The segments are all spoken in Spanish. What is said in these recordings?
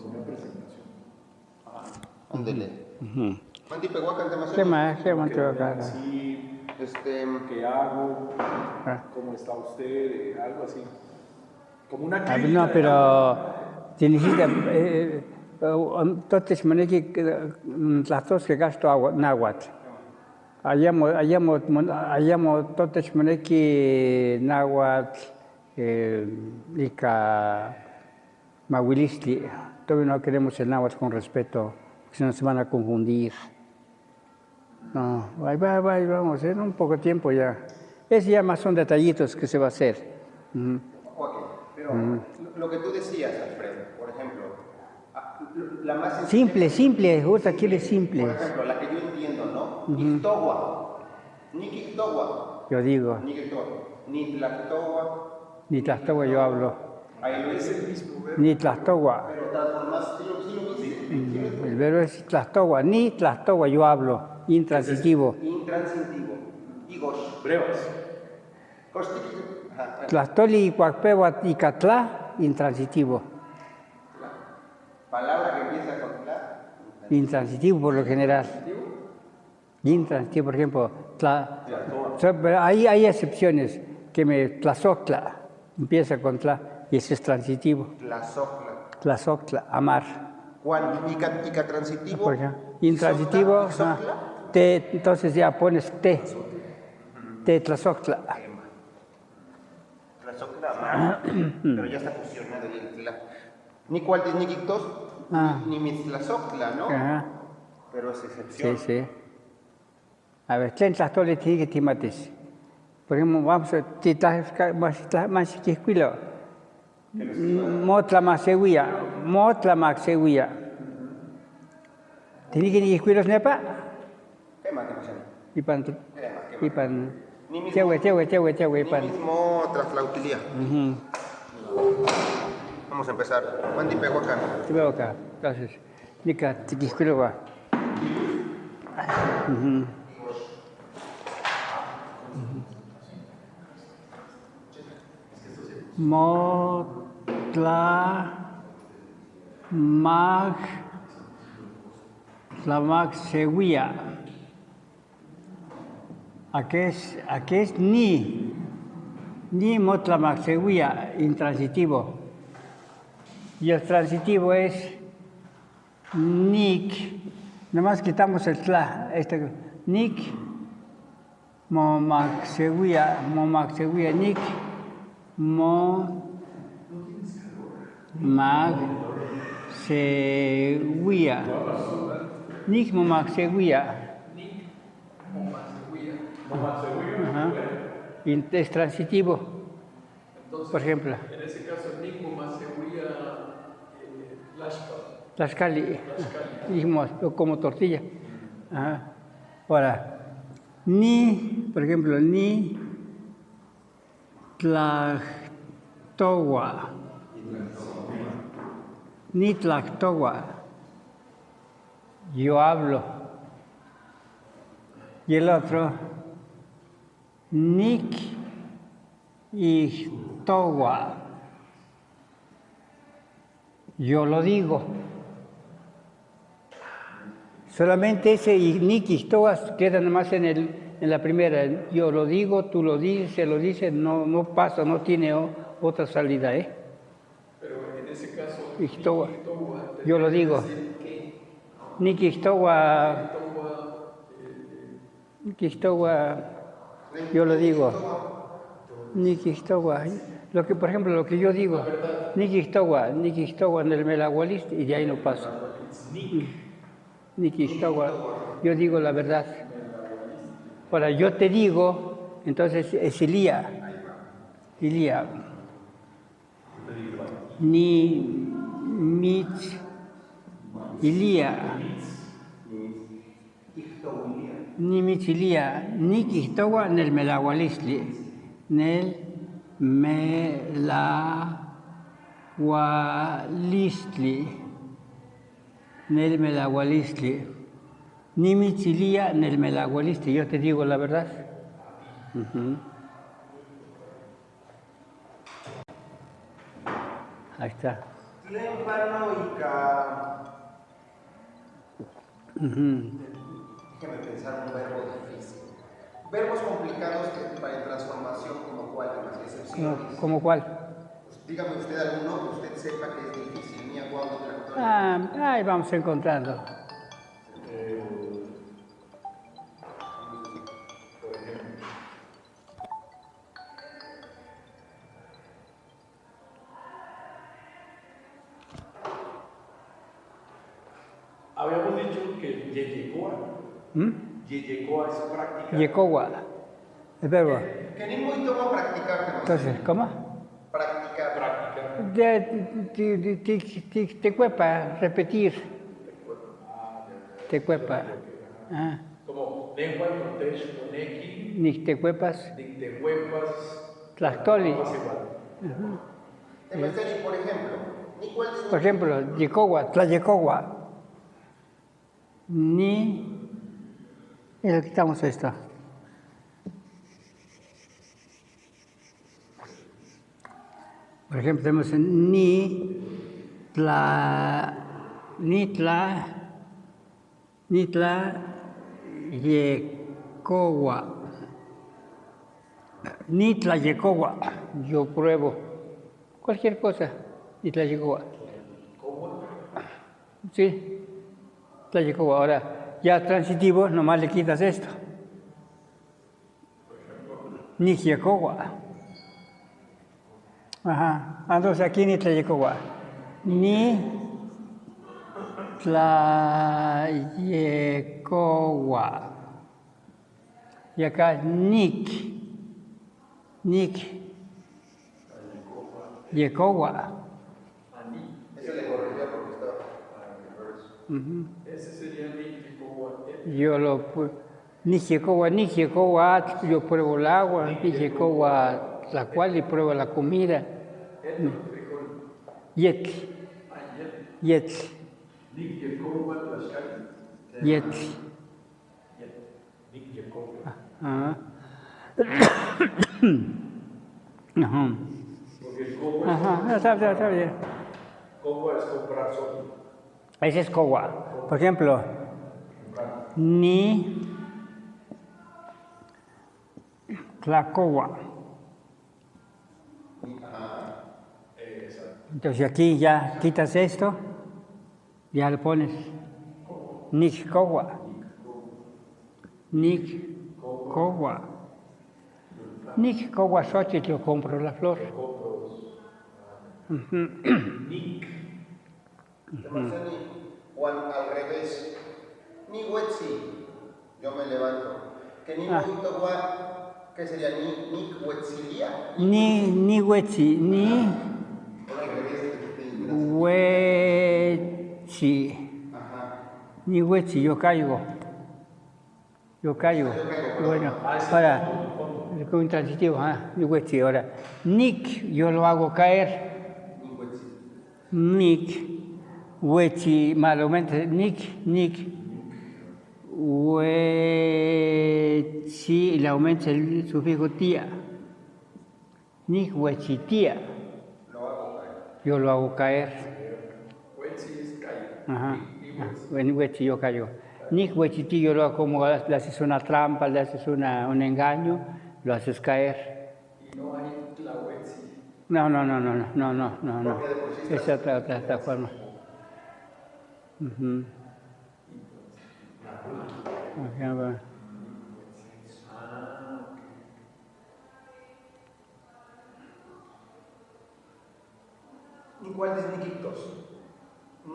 como una presentación. Ándele. Mantipehuacan, ¿Qué más? ¿Qué más te va a Que dar? sí, ¿qué hago? ¿Cómo está usted? Algo así. Como una clínica. No, pero si necesita, entonces maneki las dos que gasto agua, náhuatl. Hayamo entonces maneki náhuatl, ica mahuilistli. Todavía no queremos el náhuatl con respeto, si no se van a confundir. No, vamos, en un poco tiempo ya. Es ya más son detallitos que se va a hacer. Pero lo que tú decías, Alfredo, por ejemplo, la más Simple, gusta quiere simple. Por ejemplo, la que yo entiendo, ¿no? Nictogua, ni Quictogua, Yo digo, ni Quictogua, ni Tlactogua, ni Tlactogua yo hablo. Ahí lo es el mismo verbo. Ni Tlactogua. Pero transformas, sí lo dice. El verbo es Tlactogua, ni Tlactogua yo hablo, intransitivo. Intransitivo. Igos. Brevas. Tlactoli y Cuacpehuat y Catla, intransitivo. Palabra que empieza con tla. Intransitivo por lo general. Intransitivo, por ejemplo, pero hay excepciones, que tlazoctla, empieza con tla, y ese es transitivo. Tlazoctla. Tlazoctla, amar. Ica transitivo. Por ejemplo, intransitivo, entonces ya pones te. Te tlazoctla. Tlazoctla, pero ya está fusionado el tla. Ni cualtis ni quictos, ni mitztlazoctla, ¿no? Ajá. Pero es excepción. Sí. A ver, tlen tlastole tiene que timates. Por ejemplo, vamos a más chiquisquilo. Motla maxeguía. ¿Tiene que chiquisquilos nepa? Ipan. Chewe, Ni mismo traflautilia. Vamos a empezar. Mantipehuacan. Te veo acá. Entonces, nica chiquisquilo va. Motla maxeguía. Aquí es ni motla maxeguía, intransitivo. Y el transitivo es nick. Nada más quitamos el tla. Nick, momaxeguía, nick, momaxeguía. Nick momaxeguía. Es transitivo. Entonces, por ejemplo. En ese caso, Nico más seguía Tlaxcali. Dijimos como tortilla. Ajá. Ahora, por ejemplo, ni Tlactogua. Ni Tlactogua. Yo hablo. Y el otro, Nick Ixtogua. Yo lo digo. Solamente ese Nick Ixtogua queda nomás en la primera. Yo lo digo, tú lo dices, se lo dice, no pasa, no tiene otra salida, ¿eh? Pero en ese caso, Ixtogua. Yo lo digo. Nick Ixtogua. Yo lo digo. Niquistogua. Por ejemplo, lo que yo digo. Niquistogua en el melagualista y de ahí no pasa. Niquistogua. Yo digo la verdad. Ahora, yo te digo, entonces es Ilía. Ni mitz Ilía. Ni michilia, ni quistogua, en el melagualistli, nel melagualistli, ni michilia, en el melagualistli, yo te digo la verdad. Ahí está. Clempanoica. Déjeme pensar un verbo difícil. Verbos complicados que para transformación, como cuál, las excepciones. ¿Cómo cuál? Pues dígame usted alguno que usted sepa que es difícil. Mía, guau, tractor. Ahí vamos encontrando. Por ejemplo. Habíamos dicho que Yeyecoa. Yeyecoa es práctica. Yecowa, el verbo. Que ni muy tomo practicar. Entonces, ¿cómo? Practicar. Práctica. Te cuepa, repetir. Te cuepa. Como Nehual, Notesh, Moneki, Ni te cuepas, Nictehuepas, Tlachtoli. Por ejemplo, ni cuál es Por ejemplo, Yecowa, Tlayecowa. Ni. Y le quitamos esto. Por ejemplo, tenemos Yecowa. Nitla Yecowa. Yo pruebo. Cualquier cosa. Nitla Yecowa. Sí. Nitla Yecowa. Ahora, ya transitivo, nomás le quitas esto. Ni Yecowa. Ajá. Entonces aquí ni Tlayecowa. Ni Tlayecowa. Y acá Nik. Yecowa. Ese le corrigió porque estaba. Ese sería Nictehuepa. Yo lo Ni Yecowa, yo pruebo el agua. Ni Yecowa, la cual y pruebo la comida. Yetl. Nictehuepa, Tlaxcali. Yetl. Nictehuepa. Ajá. Porque el Cowa Ajá, está bien. es comprar solo. Ese es Cowa. Por ejemplo, ni Tlacowa. Entonces aquí ya quitas esto, ya le pones Niccowa. Niccowa Xochitl, yo compro la flor. O al revés. Ni huetzi. Yo me levanto. Que ni muy towa. ¿Qué sería? Ni huetzilia. Ni huetzi, ni huetzi. Ni huetzi, yo caigo. Bueno, ahora, con intransitivo, ni huetzi. Ahora, Nick, yo lo hago caer. Nick, huetzi, malamente, Nick, huetzi, y le aumenta el sufijo tía. Nick, huetzi, tía. Yo lo hago caer. Huetzi es caer. Ajá. En huetzi yo caigo. Nick, huetzi, tía, yo lo hago como le haces una trampa, le haces un engaño, lo haces caer. Y no hay Tlahuetzi. No. Es otra forma. ¿Ni cuál es Nikitos?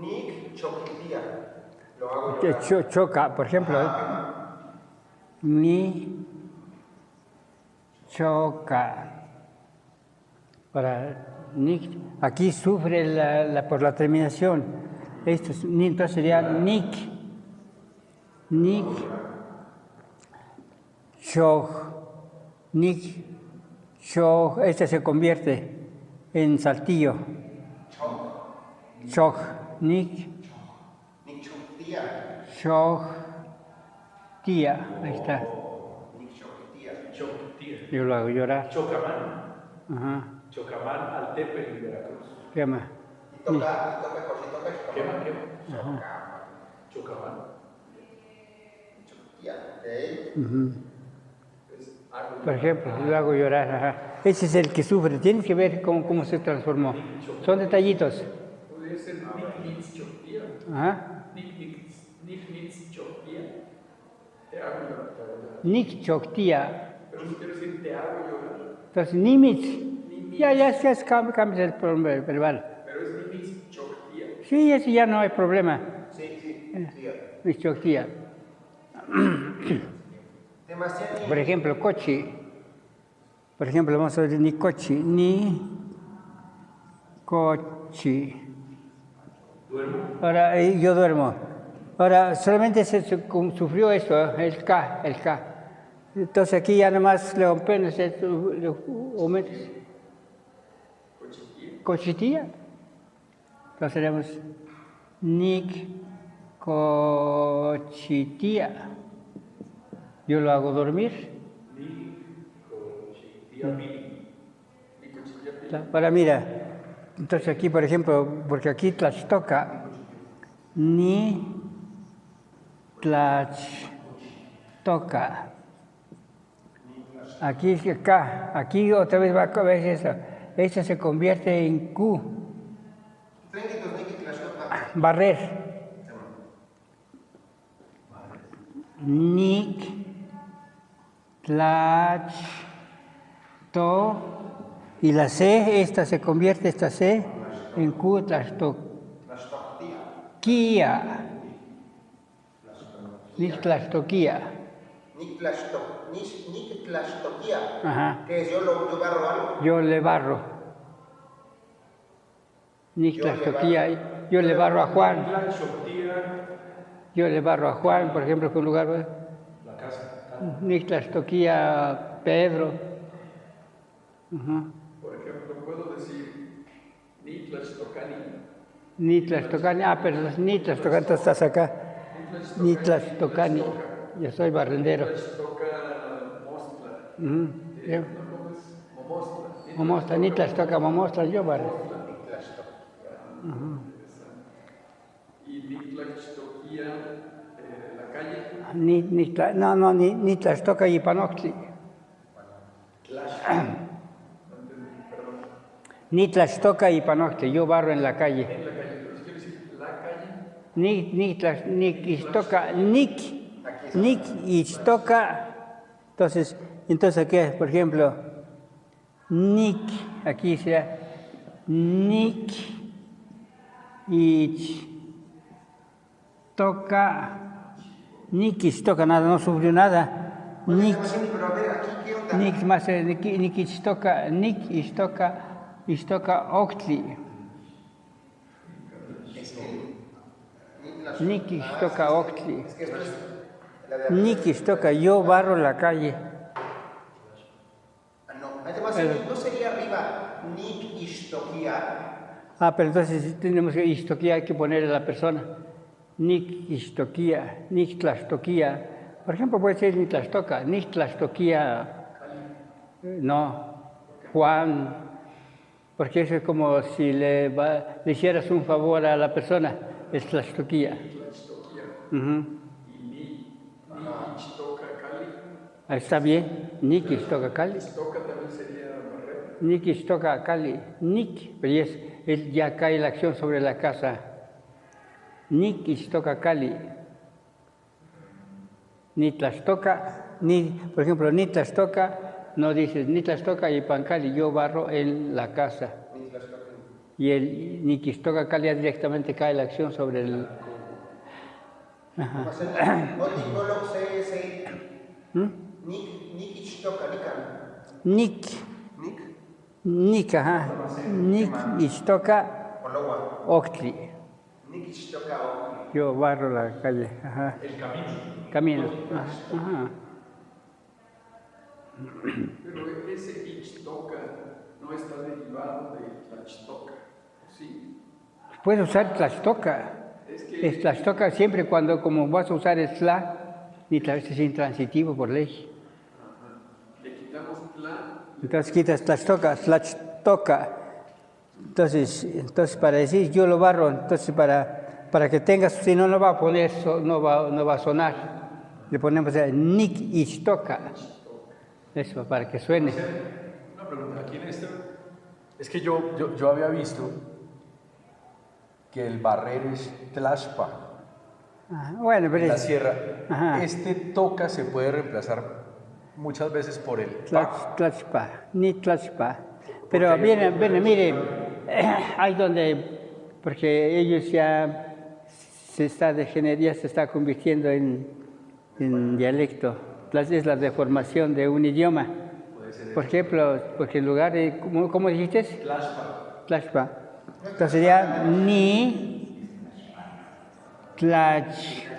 Nik choquitía. Lo hago yo. Choca, por ejemplo. Ni choca. Aquí sufre por la terminación. Esto entonces sería Nick, Shog, este se convierte en saltillo. Shog, Nick, Shog, tía, ahí está. Choquitía. Yo lo hago llorar. Chocamán. Ajá. Chocamán, Altepe en Veracruz. ¿Qué más? toca, cochitoca, Quema. chocaban. Ya, ¿ok? Por ejemplo, lo hago llorar. Ajá. Ese es el que sufre. Tienes que ver cómo se transformó. Son detallitos. Puede ser Nick Choctía. Ajá. Nick Choctía. Te hago llorar. Nick Choctía. Pero si quiero decir te hago llorar. Entonces, Nimitz. Ya cambias el verbal. Pero es Nick Choctía. Sí, ese ya no hay problema. Sí. Nick Choctía. Demasiado. Por ejemplo, cochi. Por ejemplo, vamos a ver ni cochi. Ni cochi. Duermo. Ahora, yo duermo. Ahora, solamente se sufrió esto, el K. Entonces aquí ya nomás le aumentas. Cochitía. Entonces haremos Nick cochitía. Yo lo hago dormir. Para mira, entonces aquí por ejemplo, porque aquí Tlaxtoca, ni Tlaxtoca. Aquí es K, aquí otra vez va a ver eso. Esta se convierte en Q. Barrer. Nick Tlaxto. Y la C, esta se convierte, esta C, en Q, Tlaxtoquía. Nick Tlaxtoquía. Ajá. Que es yo barro algo. Yo le barro. Nick Tlaxtoquía. Yo le barro a Juan. Yo le barro a Juan, por ejemplo, con lugar. La casa. Nick Tlaxtoquía Pedro. Por ejemplo, puedo decir ni Tlaxtocani. Ni Tlaxtocani, pero ni Tlaxtocani, tú estás acá. Ni Tlaxtocani, yo soy barrendero. Momostla, ni Tlaxtoca, Momostla, yo barro. Y ni Tlaxtoquía, la calle. Ni Tlaxtoca y Panoctli. Ni Tlaxtoca y Panoctli, yo barro en la calle. En la calle, pero si quiero decir la calle. Ni Ixtoca, Nick Ixtoca. Entonces ¿qué? Por ejemplo, Nick, aquí será Nick Ixtoca, nada, no sufrió nada. Nick Ixtoca Octli. Nick Ixtoca Octli. Nick Ixtoca, yo barro la calle. Además, no sería arriba Nick Ixtoquía. Pero entonces tenemos que Ixtoquía, hay que ponerle a la persona. Nick Ixtoquía, Nick Tlaxtoquía. Por ejemplo, puede ser Nick Tlaxtoca, Nick Tlaxtoquía, no, Juan, porque eso es como si le hicieras un favor a la persona, es Tlaxtoquía. Y ni Ixtoca Cali. Está bien, Nick Ixtoca Cali. Ixtoca también sería barrer. Nick Ixtoca Cali, Nick, pero ya cae la acción sobre la casa. Nick Ixtoca Cali. Ni Tlaxtoca, por ejemplo, ni Tlaxtoca, no dices ni Tlaxtoca y Pancali, yo barro en la casa. Y el Nick Ixtoca Cali directamente cae la acción sobre el. Nick, ajá. Nick Ixtoca Octli. Yo barro la calle, ajá. El Camino. Ajá. Pero ese Ixtoca no está derivado de Tlaxtoca, ¿sí? Puedes usar Tlaxtoca. Es Tlaxtoca siempre cuando, como vas a usar el Tla, es intransitivo por ley. Le quitamos Tla. Entonces quitas Tlaxtoca, Entonces para decir yo lo barro, entonces para que tengas, si no, no va a poner, no va a sonar. Le ponemos Nik Ichtoka. Eso, para que suene. Una pregunta, aquí en este, es que yo había visto que el barrer es Tlashpa, Bueno, pero en la es sierra. Ajá. Este toca se puede reemplazar muchas veces por el pa. Tlachpa, ni Tlachpa. Pero miren, mire, hay donde, porque ellos ya se está convirtiendo en dialecto. Es la deformación de un idioma. Por ejemplo, porque en lugar de, ¿cómo dijiste? Tlashpa. Tlachpa. Entonces sería ni Tlachpana.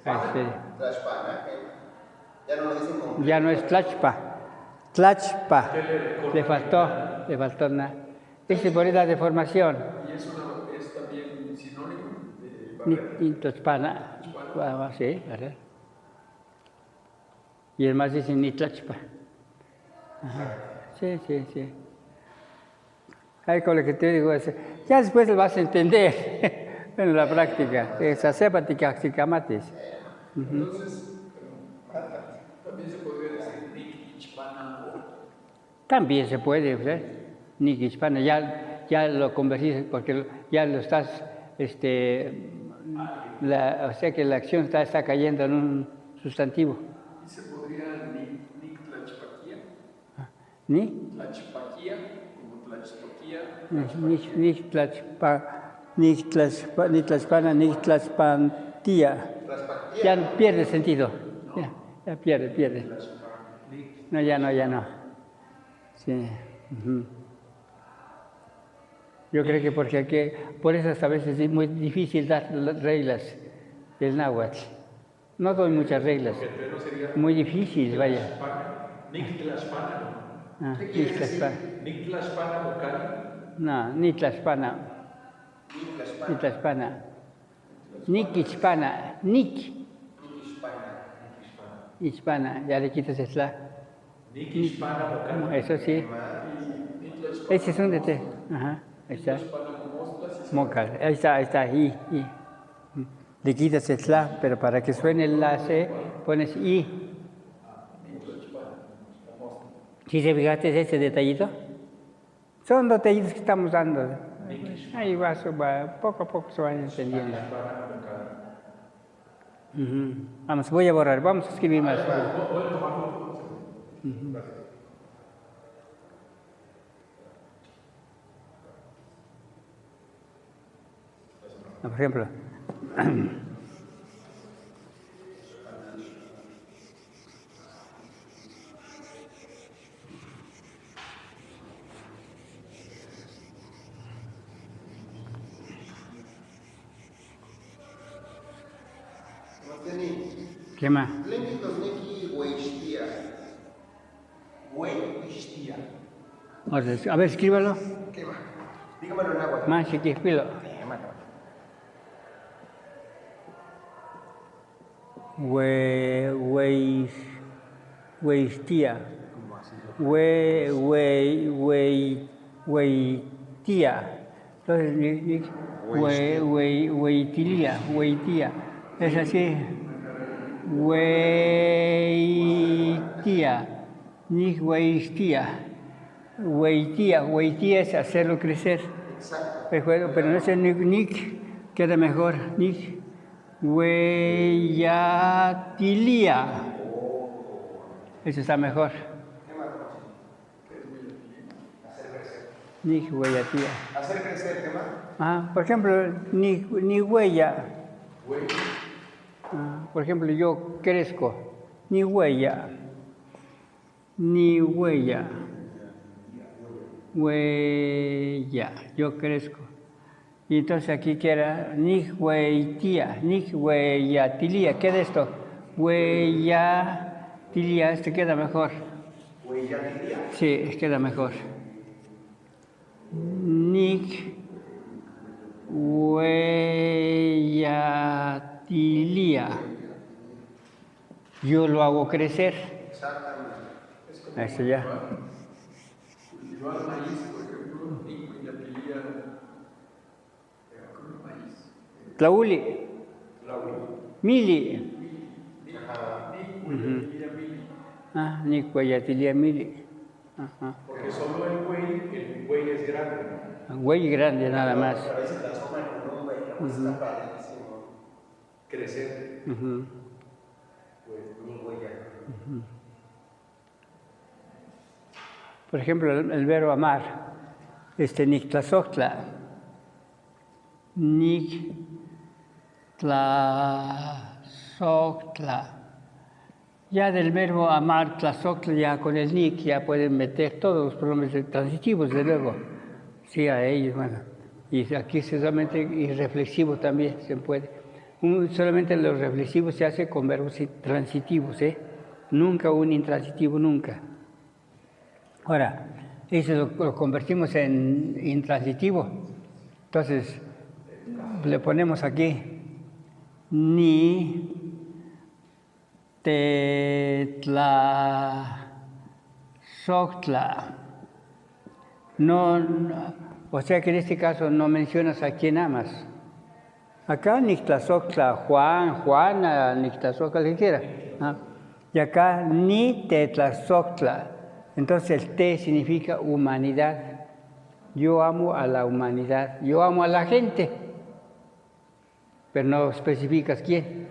Tlashpana, ya no lo dicen como. Ya no es Tlachpa. Tlachpa. Le faltó nada. Esa es por la deformación. Y es también sinónimo de Ni barrer. Tlachpana. Sí, ¿verdad? Y el más dice ni Tlachpa. Ajá. Sí. Ahí con lo que te digo, ya después lo vas a entender en la práctica. Esa sepática, xicamatis. Entonces, también se podría decir Nik Ichpana. También se puede, ¿verdad? Nik Ichpana, ya lo convertiste porque ya lo estás, o sea que la acción está cayendo en un sustantivo. ¿Y se podría Nik Tlachpaquía? ¿Ni? Tlachpaquía, como Tlachtoquía. Ni Tlachpana, ni Tlachpantía. Ya pierde sentido. Ya pierde. No, ya no. Sí. Yo creo que porque por eso a veces es muy difícil dar las reglas del náhuatl. No doy muchas reglas. Muy difícil, vaya. Nik Tlachpana. Nik Tlachpana. Nik Tlachpana vocal. No, ni Tlachpana. Ni Tlachpana. Nik Ichpana. Nik. Ichpana. Ya le quitas el tla. Nik Ichpana vocal. Eso sí. Ese es un de T. Ajá. Ahí está. Mocal. Ahí está. I. Le quitas el tla, pero para que suene la C pones I. ¿Sí se fijaste ese detallito? Son detallitos que estamos dando. Ahí va, poco a poco se van entendiendo. Vamos, voy a borrar, vamos a escribir más. Por ejemplo, ¿qué más? A ver, escríbalo. ¿Qué más? Dígamelo en agua. Más chiquipilo. Weistía. Weitía. Entonces, weitía. Es así. Weitía. Ni weistía. Weitía es hacerlo crecer. Exacto. Pero no es el nik, queda mejor. Nik. Hueyatilia. Eso está mejor. Ni hueyatía. Hacer crecer, ¿qué más? Por ejemplo, ni huella. Por ejemplo, yo crezco. Ni huella. Huella. Yo crezco. Y entonces aquí queda Nihweitia, Nihweyatilia. ¿Qué es esto? Hueyatilia, este queda mejor. ¿Hueyatilia? Sí, queda mejor. Nihweyatilia. Yo lo hago crecer. Exactamente. Eso ya. Cultivar maíz, por ejemplo, Nicueyatilia, con el maíz. Tlauli, mili. Nicueyatilia mili. Ah, Nicueyatilia mili. Ajá. Porque solo el buey es grande. Güey grande nada más. A veces se transforma en un güey, está padrísimo. Crecer. Ujú. Pues ni huella. Por ejemplo, el verbo amar, nictlazohtla, nictlazohtla. Ya del verbo amar, tlazohtla, ya con el nic, ya pueden meter todos los pronombres transitivos, de luego. Sí, a ellos, bueno. Y aquí solamente irreflexivo también se puede. Solamente los reflexivos se hace con verbos transitivos, Nunca un intransitivo, nunca. Ahora, eso lo convertimos en intransitivo. Entonces, le ponemos aquí ni tetlazohtla. No, o sea que en este caso no mencionas a quién amas. Acá nictlazohtla, Juana, nictlazohtla, que quiera. ¿No? Y acá ni tetlazohtla. Entonces el te significa humanidad. Yo amo a la humanidad. Yo amo a la gente. Pero no especificas quién.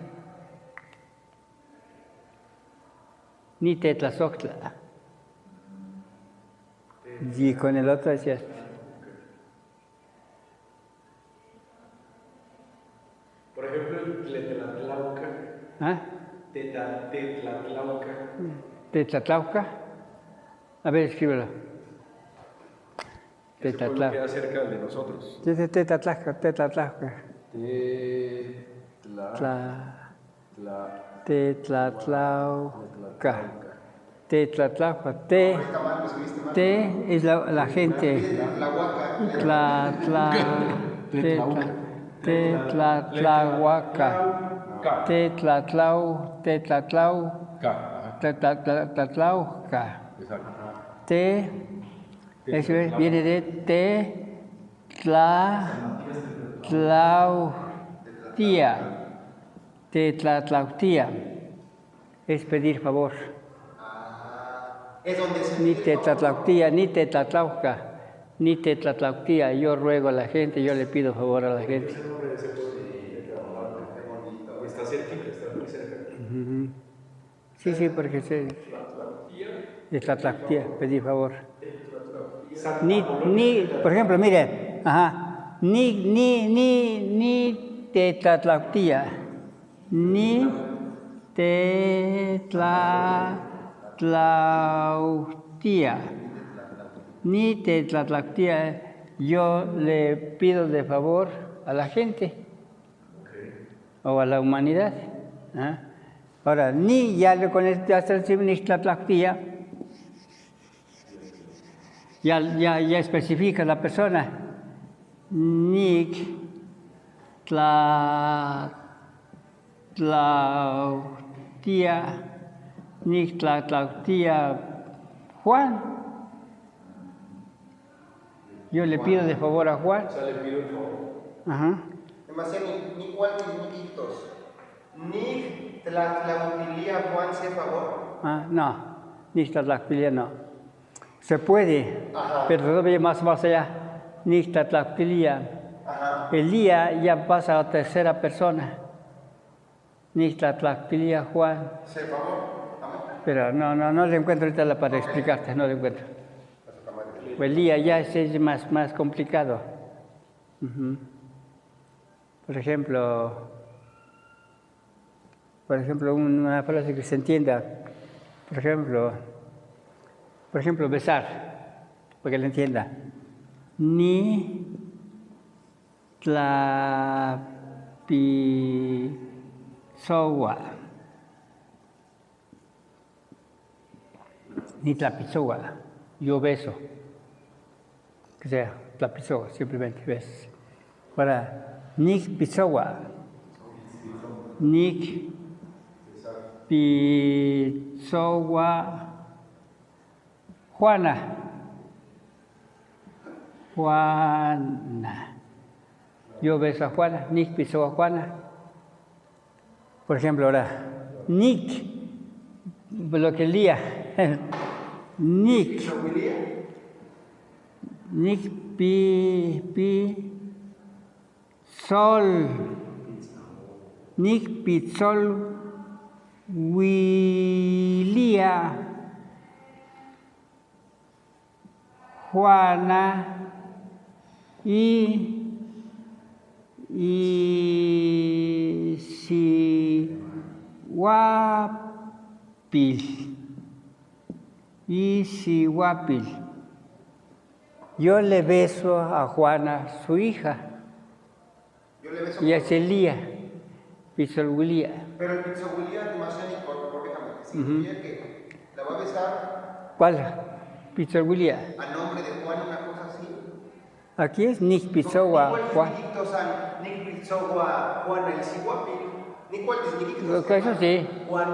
Ni tetlazohtla. Y con el otro decías. Por ejemplo, el Tletlatlauca. ¿Ah? Tetlatlauca. ¿Tetlatlauca? A ver, escríbelo. Ese pueblo queda cerca de nosotros. Tetlatlauca. Tetlatlauca. Tetlatlauca. Te es la gente. La huaca. Tetlatlahuaca. Tetlatlauca. Exacto. Eso viene de tetlatlautia. Es pedir favor. Es donde se Ni tetlatlautia, ni tetlatlauca, ni tetlatlautia. Yo ruego a la gente, yo le pido favor a la gente. Está cerquita, está muy cerca. Sí, porque tetlatlautia, pedir favor. Por ejemplo, mire, ni tetlatlautia, ni tetlatlautia, ni tetlatlautia, yo le pido de favor a la gente o a la humanidad. Ahora, ni ya con este hasta el nictlatlautia, ya especifica la persona. Nictlatlautia Juan. Yo le pido de favor a Juan. O sea, le pido el favor. Demasiado ni cuantos ni quitos. Ni tlatlautilia Juan se favor. No, nictlatlautia no. Se puede, pero todavía más allá. Nictlatlautia. Elía ya pasa a tercera persona. Nictlatlautia Juan. Se favor. Pero no le encuentro ahorita para explicarte, no le encuentro. Elías ya es más complicado. Por ejemplo, una frase que se entienda. Por ejemplo, besar, para que le entienda. Ni tlapizowa. Ni tlapizowa. Yo beso. Que sea, tlapizowa, simplemente beso. Ahora, nik pizowa. Nik pizowa Juana. Juana. Yo beso a Juana. Nick pisó a Juana. Por ejemplo, ahora, Nick, lo que lía. Nick. Nick Sol. Nick Pizzol Wilia Juana y Isihuapil. Yo le beso a Juana, su hija. Yo le beso. Y a Celia, Pizzolwilia. Pero el Pizzolwilia, demasiado corríjame, significa que la va a besar. ¿Cuál? Pizzolwilia. A nombre de Juan, una cosa así. Aquí es Nick Pizzowa Juan. Nick Pizzowa Juan el Isihuapil. Eso sí. Juan.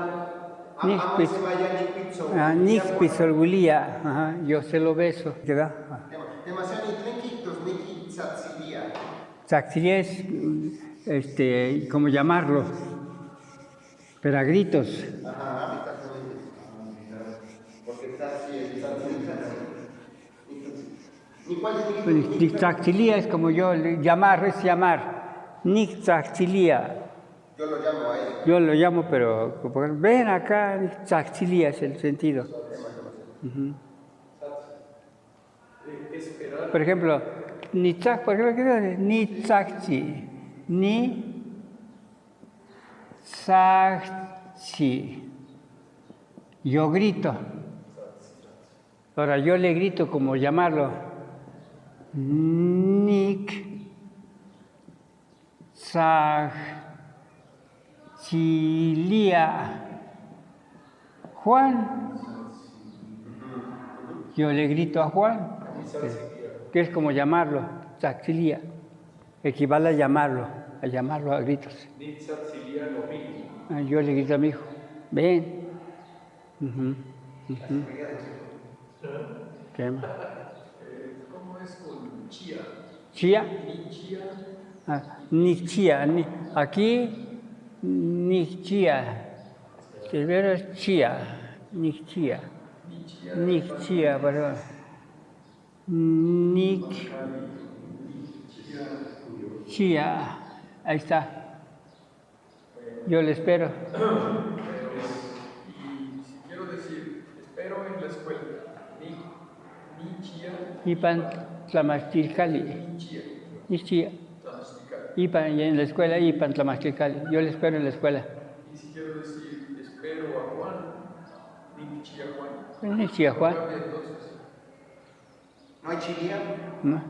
Nick Pizzolwilia. Ajá, yo se lo beso. ¿Queda? Demasiado Nick Tzaxilia. Tzaxilia es, ¿cómo llamarlo? Pero a gritos. Ajá, porque Nick Tzaxilia es como yo, llamar es llamar. Nick Tzaxilia. Yo lo llamo a él. Yo lo llamo, pero ven acá, Nick Tzaxilia es el sentido. Por ejemplo, Nitzak, por ejemplo, ¿qué es? Nitzakchi. Nitzakchi. Yo grito. Ahora yo le grito como llamarlo. Nick Tzaxilia. Juan. Yo le grito a Juan. Que es como llamarlo, Tzaxilia, equivale a llamarlo a gritos. Yo le grito a mi hijo, ven. ¿Qué más? ¿Cómo es con chía? ¿Chía? Ni chía. Aquí, ni chía. Primero es chía, ni chía. Ni chía, perdón. Nick Chia, ahí está. Yo le espero. Y si quiero decir, espero en la escuela. Ni chía. Ipan Tlamastilcali. Ni Chia. Ipan, y en la escuela, Ipan Tlamastilcali. Yo le espero en la escuela. Y si quiero decir, espero a Juan. Ni chía Juan. Ni Chia Juan. ¿No hay chilía? ¿No?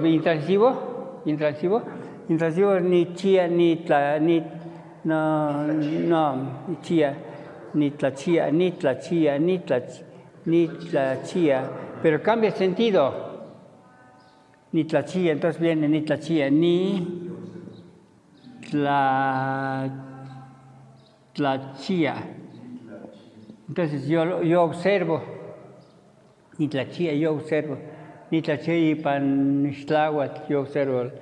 ¿Intransivo? Ni chía, ni tla, ni chía, ni tla chía, ni tla chía, ni tla chía. Pero cambia el sentido. Ni tla chía, entonces viene ni tla chía, ni tla chía. Entonces yo observo. Nitlachía, yo observo. Nitlachía y Panixtláhuatl, yo observo el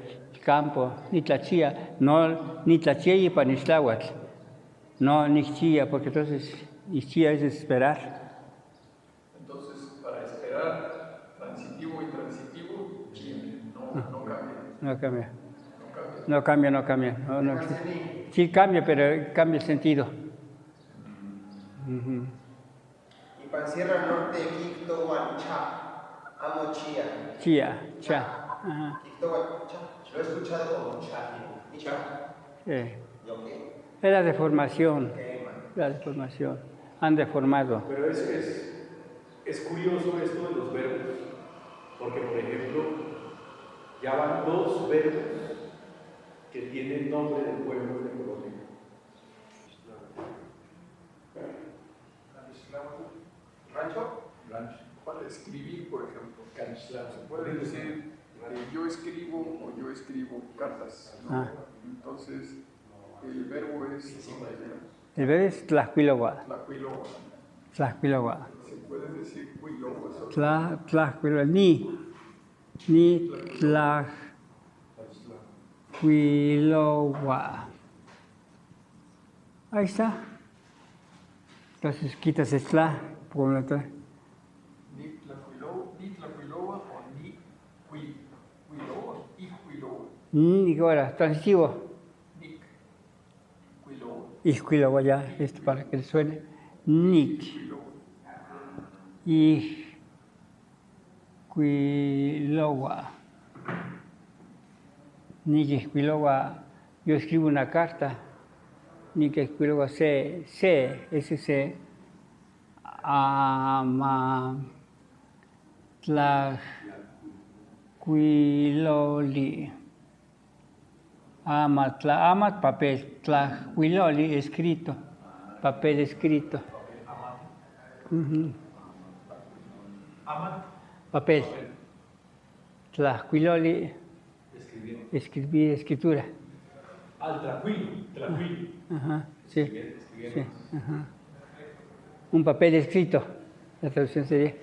campo. Nitlachía, no, Nitlachía y Panixtláhuatl. No, Nixchía, porque entonces Nixchía es esperar. Entonces, para esperar, transitivo y transitivo, chía, no cambia. No cambia. No. Sí cambia, pero cambia el sentido. Y para Sierra Norte, Quito, Huancha, amo chía. Chía. Quito, Huancha. Lo he escuchado como cha. ¿Cha? ¿Yo qué? Es la deformación. Han deformado. Pero es curioso esto de los verbos, porque por ejemplo, ya van 2 verbos que tienen nombre de pueblos de Colombia. ¿Rancho? Para escribir, por ejemplo, se puede decir yo escribo o yo escribo cartas, ¿no? Entonces, el verbo es El verbo es Tlaxcuilogua. Tlaxcuilogua. puedes decir Huiloa solo. Tlahuiloli, ni Tlahuiloa. Ahí está. Entonces quitas el tla, por la tla. Ni Tlahuiloa o ni Huiloa y Huiloa. Ni ahora, transitivo. Nick Huiloa. Ixcuiloa ya, esto para que le suene. Nick. Ixcuiloa. Nick Ixcuiloa. Yo escribo una carta. Nick Ixcuiloa S-C, Tlahuiloli. Amat, papel. Tlahuiloli, escrito. Papel escrito. Amat, Papel. Tlahuiloli, escribir. escritura. Al tlahuil. Ajá, sí. Escribiendo. Sí, ajá. Un papel escrito. La traducción sería.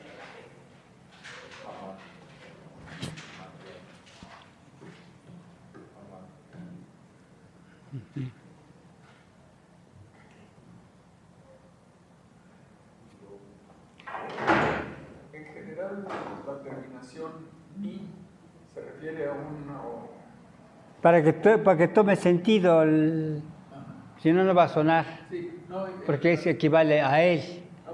En general, la terminación ni se refiere a una o... Para que tome sentido, si no, no va a sonar. Sí, no, Porque eso equivale a él.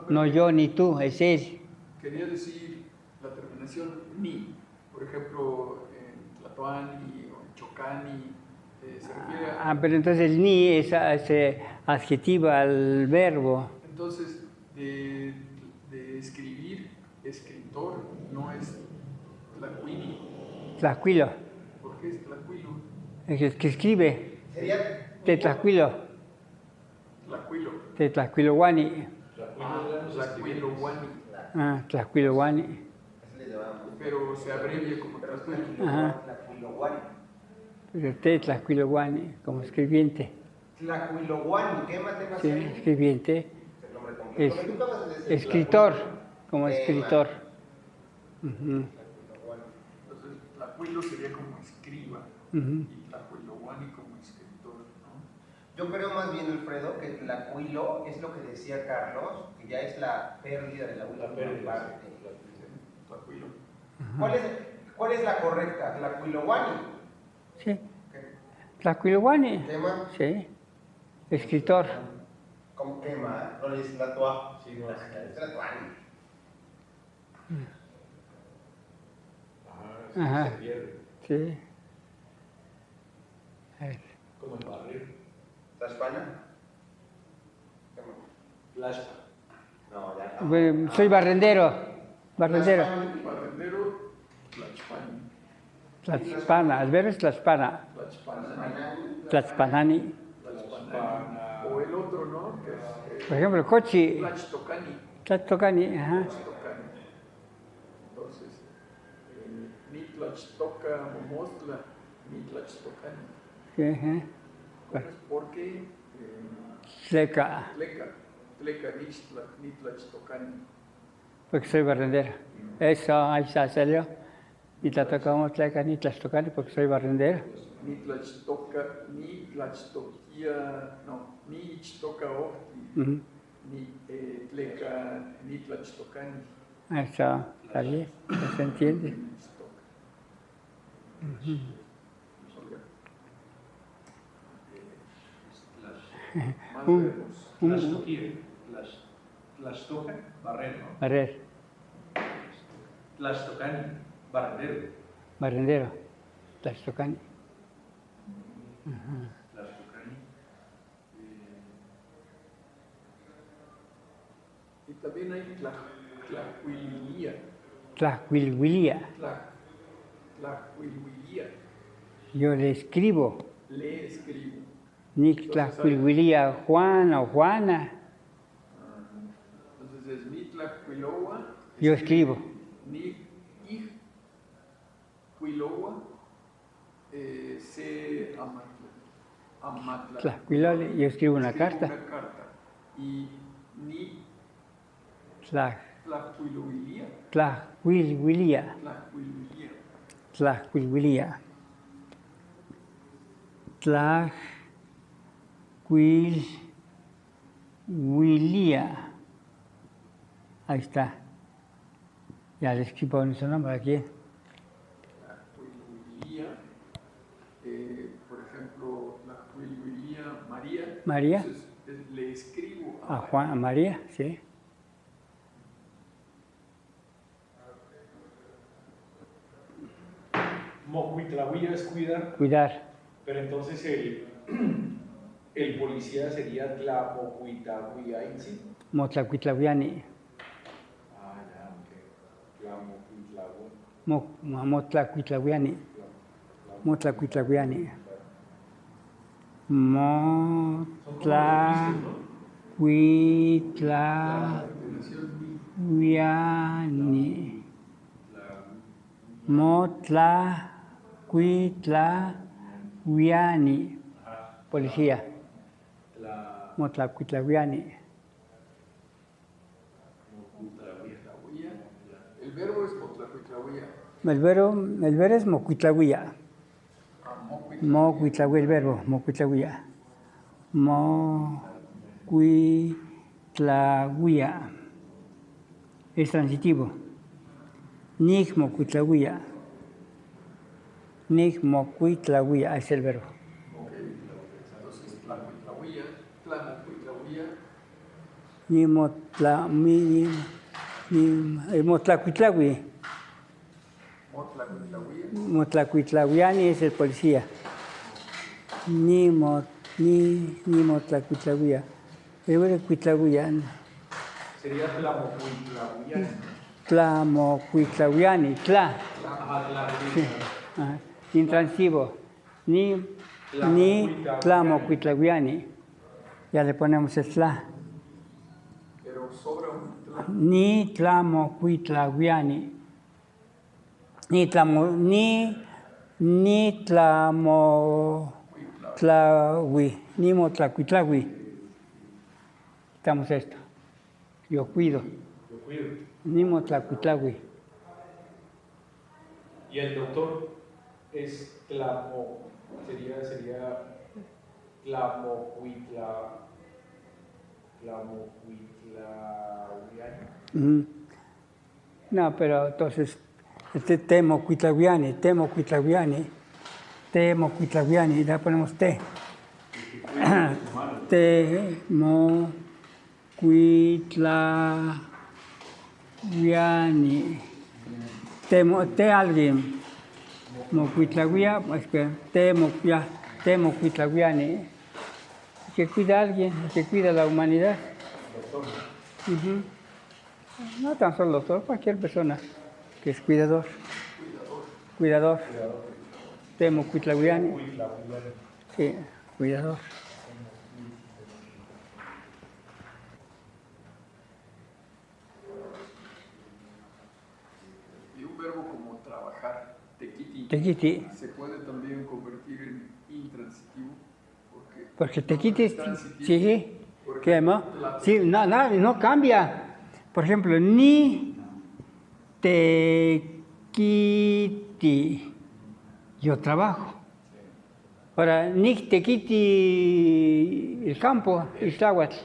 No yo ni tú, es él. quería decir la terminación ni. Por ejemplo, en Tlatoani o en Chocani se refiere a... Pero entonces el ni se adjetiva al verbo. Entonces, de escribir, escritor, no es tlacuili. Tlahuilo. ¿Por qué es tlacuilo? Es el que escribe. Sería Tetlahuilo. Tlacuilo. Tetlahuiloguani. Tlacuiloguani. Tlahuiloguani. así le llamamos. Pero se abrevia como tlacuilo. Ajá. Tlacuiloguani. Pero Tetlahuiloguani, como escribiente. Tlacuiloguani, ¿qué más Sí, escribiente. el nombre completo? Es- Lo que tú acabas de decir, Escritor, como escritor. Ujú, Tlacuiloguani. Entonces, tlacuilo sería como escriba ujú. y tlacuiloguani como escritor, ¿no? Yo creo más bien, Alfredo, que tlacuilo es lo que decía Carlos, que ya es la pérdida de la última parte. Tlacuilo. ¿Cuál es la correcta? ¿Tlacuiloguani? Sí, Tlahuiloguani. ¿Qué más? Sí, escritor. ¿Cómo quema? No es tlatua. Sí, no, Es tlatuani. Ajá. Se pierde. Sí. A ver. Como en barrer. ¿Tlaxpana? ¿Qué más? Plashpa. No, ya. Bueno, soy barrendero. Barrendero. Barrendero, Tlachpani. Tlaxpana. El verbo es Tlaxpana. Tlachpana. Tlaxpanani. Tlachpana. O el otro, ¿no? Que es Por ejemplo, Cochi. Tlachtocani. Tlaxtocani. Ajá. Tlachtocani. Entonces, ni Tlachtoca Momostla, ni Tlachtocani. Sí, ajá. ¿Cómo es? Porque Tleca. Tleca ni Tlachtocani. Porque soy barrendero. Eso, ahí está, salió. Y te tocamos Tleca ni Tlaxtocani porque soy barrendero. Ni Tlachtoca, ni Tlachtoquia, no, ni Ichtoca Octi, Ujú. ni Tleca, ni Tlachtocani. Eso, está bien, ya se entiende. Ichtoca. Más verbos. Tlaxtocan, barrer, ¿no? Barrer, Tlaxtocani, barrendero. barrendero. Tlaxtocani. Tlaxtocani. Y también hay Tlahuilhuilía. Tlahuilhuilía. Tlahuilhuilía. Yo le escribo. Le escribo. Ni Tlahuilhuilía Juan o Juana. Entonces es ni Tlahuiloa. Yo escribo. Ni Huiloa. Se Amatla. Tlahuiloli, yo escribo una carta. Una carta. Y ni Tlahuiloli. Tlahuiluilia. Tlahuilhuilia. Tlahuiluilia. Tlahuilhuilia. Tlahuilhuilia. Ahí está. Ya le escribo nuestro nombre aquí. Tlahuiluilia. Por ejemplo, Tlahuiluilia María. María. Entonces, le escribo A Juan, a María, sí. Mocuitlahuia es cuidar, Cuidar. pero entonces el policía sería Tlamocuitlahuiaitzi. Motlacuitlahuiani. Ah, ya, ok. Tlamocuitlahua. Motlacuitlahuiani. Motlacuitlahuiani. Son como los tristes, ¿no? la terminación ni. Motlacuitlahuiani. Motlacuitlahuiani. Policía. Motlacuitlahuiani. Tlahuia. El verbo es Motlahuitlahua. El verbo es mocuitlahuia. Mocuitlahuia, el verbo, mocuitlahuia. Mocuitlahuia. Es transitivo. Nig mocuitlahuia. Nig mocuitlahuia es el verbo. Ok. Entonces, Tlahuitlahua, Tlamocuitlahua. Ni motlacuitlahui. Motlahuitlahua. Motlacuitlahuiani es el policía. Ni motlacuitlahuia. El verbo es cuitlahuian. Sería Tlamocuitlahuiani. Tlamocuitlahuiani. Tla. Ajá, Sí. Ajá. Intransivo. Ni tlamocuitlahuiani. Ya le ponemos el tla. Pero sobra un tla. Ni tlamocuitlahuiani. Ni motlacuitlahui. Quitamos esto. Yo cuido. Yo cuido. Ni motlacuitlahui. Y el doctor es sería Tlamocuitlahuiani. No, pero entonces, temocuitlahuiani, ya ponemos te. Temocuitlahuiani. Te alguien. Mocuitlahuia, pues que temocuitlahuiani. Que cuida a alguien, que cuida a la humanidad. Ujú. No tan solo doctor, cualquier persona que es cuidador. Cuidador. Temocuitlahuiani. Sí, cuidador. Y un verbo como trabajar, tequiti, Tequiti. se puede también convertir en intransitivo. Porque tequiti es transitivo. sí, Por ¿qué ejemplo, más? Sí, no cambia. Por ejemplo, ni tequiti, yo trabajo. Ahora, ni tequiti el campo, el tláhuatl.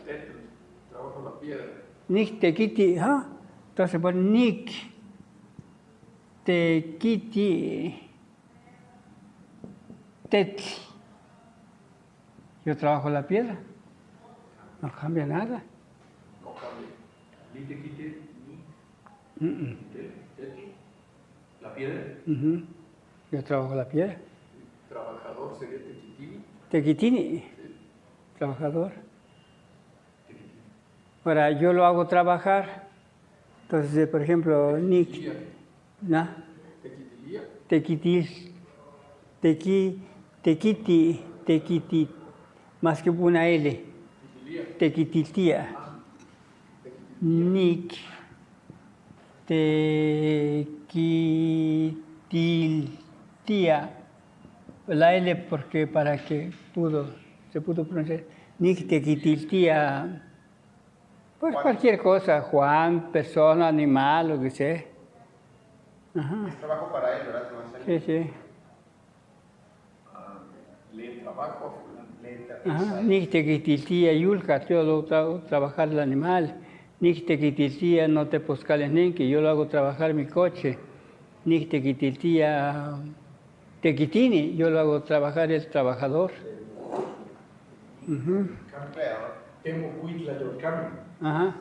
Trabajo la piedra. Ni tequiti, ¿ah? Entonces, pues, ni tequiti tetl. Yo trabajo la piedra. No cambia nada. No cambia. Ni te quite, Mm, ni la piedra. ujú. Yo trabajo la piedra. Trabajador sería tequitini. Tequitini, trabajador. Ahora, yo lo hago trabajar. Entonces, por ejemplo, Nick, ¿no? Tequitilia. Tequitil, tequiti, más que una L. Tequitiltía. Nick, tequitiltía. La L porque para que se pudo pronunciar. Nick tequitiltía. Pues Juan. cualquier cosa, Juan, persona, animal, lo que sea. Ajá. Es trabajo para él, ¿verdad? Sí, sí. Le trabajo a fulano. Ajá. Nictequitiltía yulca, yo lo hago trabajar el animal. Nictequitiltía no te poscales que yo lo hago trabajar mi coche. Nictequitiltía tequitini, yo lo hago trabajar el trabajador. Ujú. Empleador. Temocuitla Yorcame. Ajá.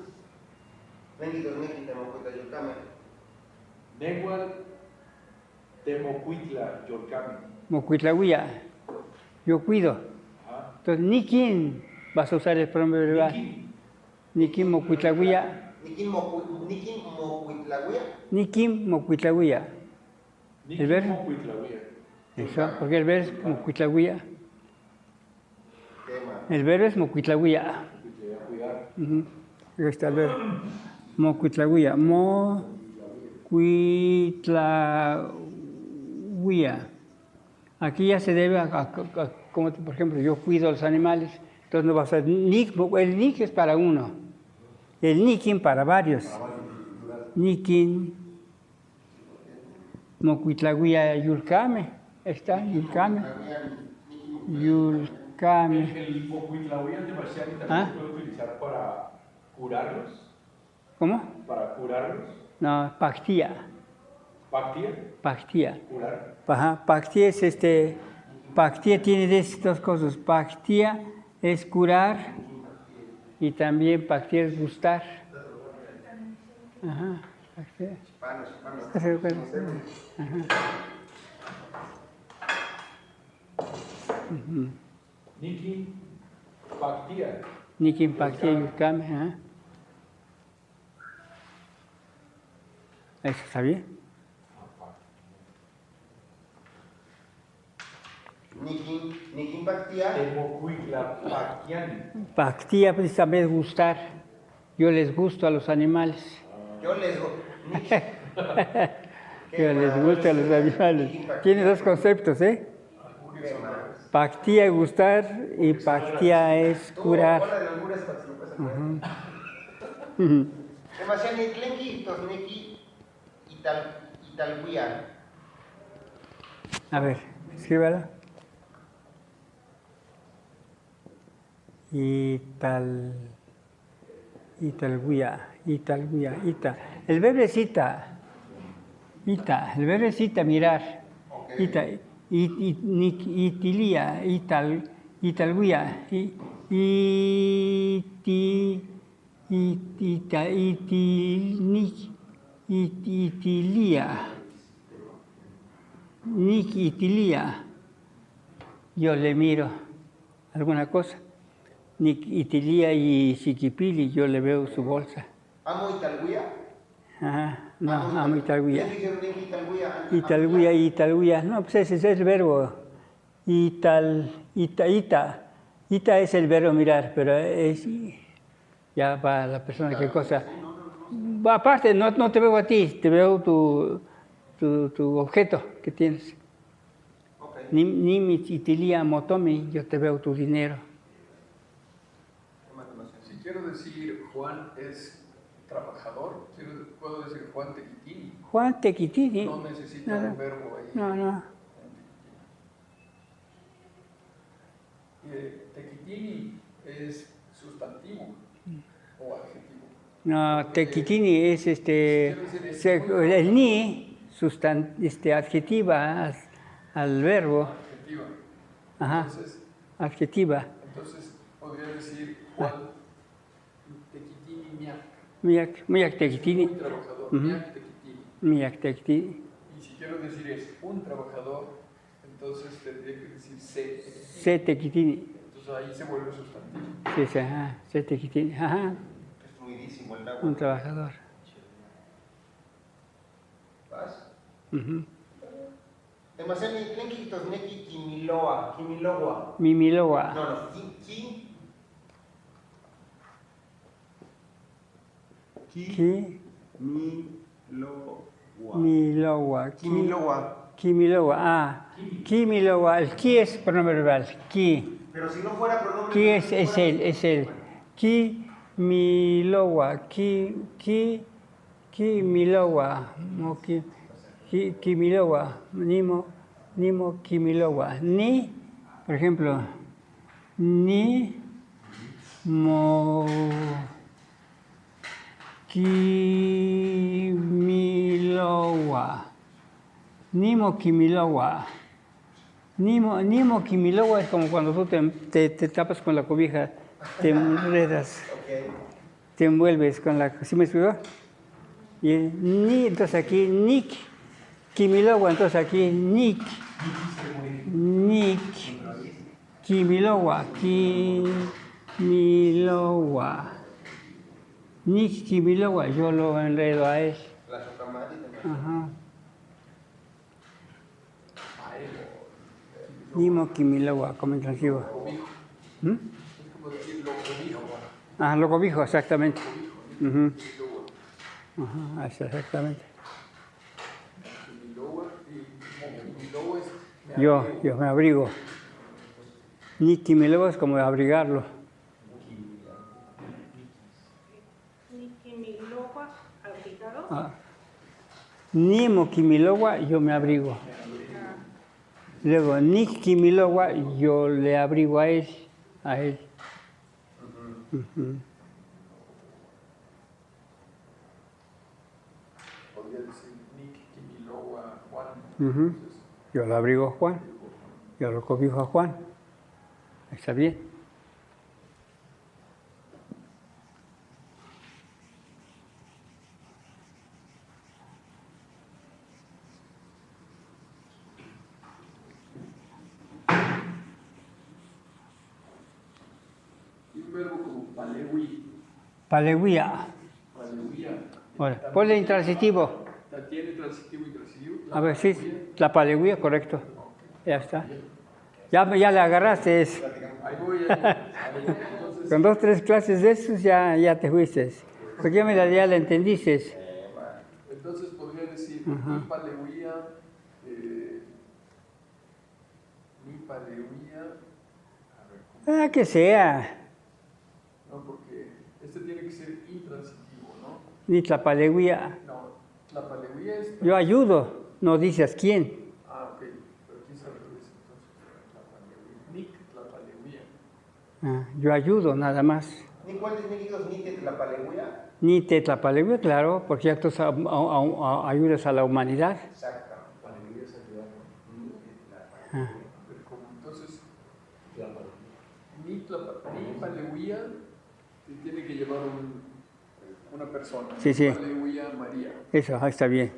Nenguitos, Neki, Temocuitla, Yucame. Nehual Temocuitla Yorcame. Mocuitlahuía, yo cuido. Ajá. Entonces, ni quién vas a usar el pronombre verbal. Niki. Ni quién mocuitlahuía, Nikin Mocuitlahuia. ni quién mocuitlahuía. Niki ¿El verbo? Mocuitlahuia. Eso, porque el verbo es mocuitlahuía. Tema. El verbo es mocuitlahuía. Cuidar. Ujú. Ahí está el verbo. Mocuitlahuía. Mocuitlahuía. Aquí ya se debe como por ejemplo, yo cuido a los animales, entonces no va a ser nick, el nick es para uno, el nikin para varios. Nikin, mocuitlahuía yulcame, está, yulcame. Yulcame. El Mocuitlahuia de Marciani también ¿Ah? se puede utilizar para curarlos. ¿Cómo? Para curarlos. No, pactía, Pactia. pactía. Curar. Ajá, pactía es pactía tiene de estas dos cosas. Pactía es curar y también pactía es gustar. Ajá, pactía. Panos. ¿Estás de acuerdo? Ajá. Ujú. Niki. Pactia. Nikin pactía yulcame, ajá. ¿Eso está bien? Nikin Bactia. Temocuitla Pactiani. Pactía pues, también es gustar. Yo les gusto a los animales. Yo les. Yo les gusto a los animales. Tiene dos conceptos, ¿eh? ¿Qué más? Pactía es gustar y pactía es curar. Hola de algunas para que se lo puedas acordar. Demasiado Nitlenquitos, Neki Italhuia. A ver, escríbalo. Italhuia. El verbo es ita. El verbo es ita, mirar. Ok. Itilia, Italhuia. Itilia. Itilia. Yo le miro alguna cosa. Itilia y Chiquipili, yo le veo su bolsa. Amo Italhuia. Ajá, no, amo Italhuia. ¿Qué dijeron Neki Italhuia? Italhuia. No, pues ese es el verbo. Ita es el verbo mirar, pero es ya para la persona que cosa. Aparte, no te veo a ti, te veo tu objeto que tienes. Ok. Ni mi itilia motomi, yo te veo tu dinero. Si quiero decir Juan es trabajador, puedo decir Juan Tequitini. Juan Tequitini. No necesita Nada. un verbo ahí. No. Tequitini es sustantivo o adjetivo. No, Tequitini es el ni adjetiva al verbo. Adjetiva. Ajá, adjetiva. Entonces podría decir Juan Tequitini Miak Tequitini. un trabajador, Ujú. Miak Tequitini. Y si quiero decir es un trabajador, entonces tendría que decir Se Tequitini. Entonces ahí se vuelve sustantivo. Sí, ajá, Se Tequitini. Ajá, Es fluidísimo el agua. un trabajador. ¿Vas? Ujú. Demasiado Nitlenquitos, Neki Kimiloa. Mimiloa. No, Miloa. Kimiloa. Kimiloa. Kimiloa. El ki es pronombre verbal. Ki. Pero si no fuera pronombre. Ki es él. Ki milowa, milowa, milowa, nimo milowa. Ni, por ejemplo, ni mo kimilowa. Nimo kimilowa. Nimo kimilowa es como cuando tú te tapas con la cobija, te enredas, te envuelves con la... ¿Sí me explico? Y ni, entonces aquí, nik, kimilowa, entonces aquí, nik, kimilowa, nik, kimilowa, yo lo enredo a él. Ajá. Nimo kimilowa, como intransivo. ¿Mm? Es como decir lo cobijo. Ah, lo cobijo, exactamente. Uh-huh. Ajá, exactamente. Yo me abrigo. Ni kimilowa es como abrigarlo. Ni kimilowa, abrigado. Ah. Nimo kimilowa, yo me abrigo. Luego, ni kimilowa, yo le abrigo a él. Uh-huh. Podría decir Nick Kimilowa Juan. Uh-huh. Yo lo abrigo a Juan. Yo lo cobijo a Juan. ¿Está bien? Y un verbo como palewi. Palewía. Ahora, ponle intransitivo. ¿Tiene transitivo y intransitivo? A ver, sí, la palewía, correcto. Ya está. Ya le agarraste. Ahí voy. Entonces, Con 2, 3 clases de esos ya te fuiste. Porque ya la entendiste. entonces podría decir Ajá. mi palewía. A ver, ¿cómo? Que sea. No, porque este tiene que ser intransitivo, ¿no? Ni la palewía. No, la palewía es... Yo ayudo. No dices quién. Ah, ok. Pero aquí es al revés, entonces. La palewía. Nick, la palewía. Yo ayudo, nada más. ¿Ni cuál es ni tetlapalehuia? Ni tetlapalehuia, claro, porque ya tú ayudas a la humanidad. Exacto. Entonces, ni palewía tiene que llevar una persona. Sí, sí. Palewía María. Eso, ahí está bien.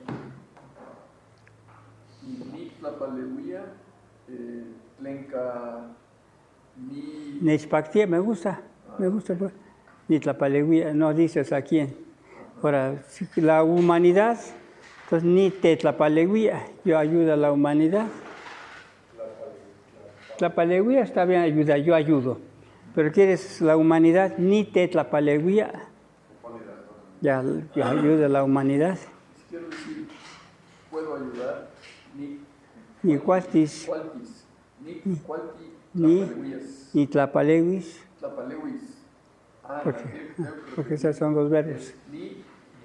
Y ni palewía, tlenka, ni... Nechpactia, me gusta. Pues. Ni tlapalehuia, no dices a quién. Ahora, la humanidad, entonces ni tetlapalehuia, yo ayudo a la humanidad. Tlapalehuia está bien, ayuda, yo ayudo. Pero quieres la humanidad, ni tetlapalehuia, ya ayuda a la humanidad. Quiero decir, puedo ayudar, Ni cualtis, ni tlapaleuis, porque esos son los verbos.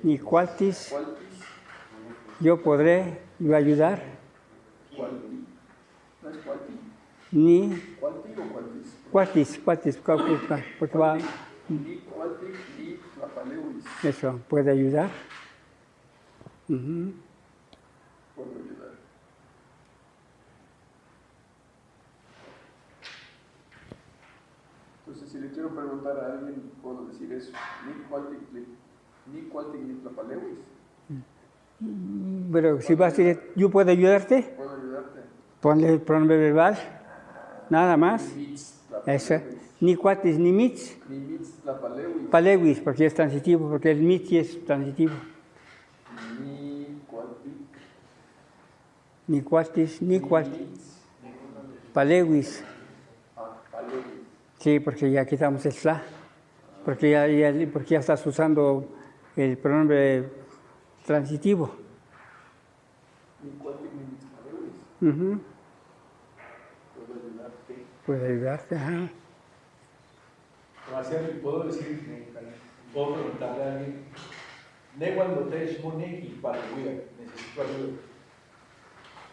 Ni cualtis, yo podré, yo ayudar. ¿No es cualti? Ni ¿Cualti o cualtis? cualtis, porque va, Ni cualti ni tlapaleuis. eso, puede ayudar. Uh-huh. Puedo ayudar. Entonces, si le quiero preguntar a alguien, puedo decir eso. Ni cualti ni tlapaleuis. Pero si vas a decir, yo puedo ayudarte, Puedo ayudarte. ponle el pronombre verbal, nada más. Ni mitz Eso. tlapaleuis. Ni cuatis ni mitz, Ni mitz tlapaleuis. palewis, porque es transitivo, porque el mitz sí es transitivo. Ni cualti. Ni cuatis, ni cuatis. Palewis. Paleuis. Sí, porque ya quitamos el tla. Porque ya estás usando el pronombre transitivo. Ni cualti ni mitz paleuis. Uh-huh. Puedo ayudarte. Puede ayudarte, ajá. ¿Puedo decir puedo preguntarle a alguien, Newan Lotesh Moneki para Wea, necesito ayuda.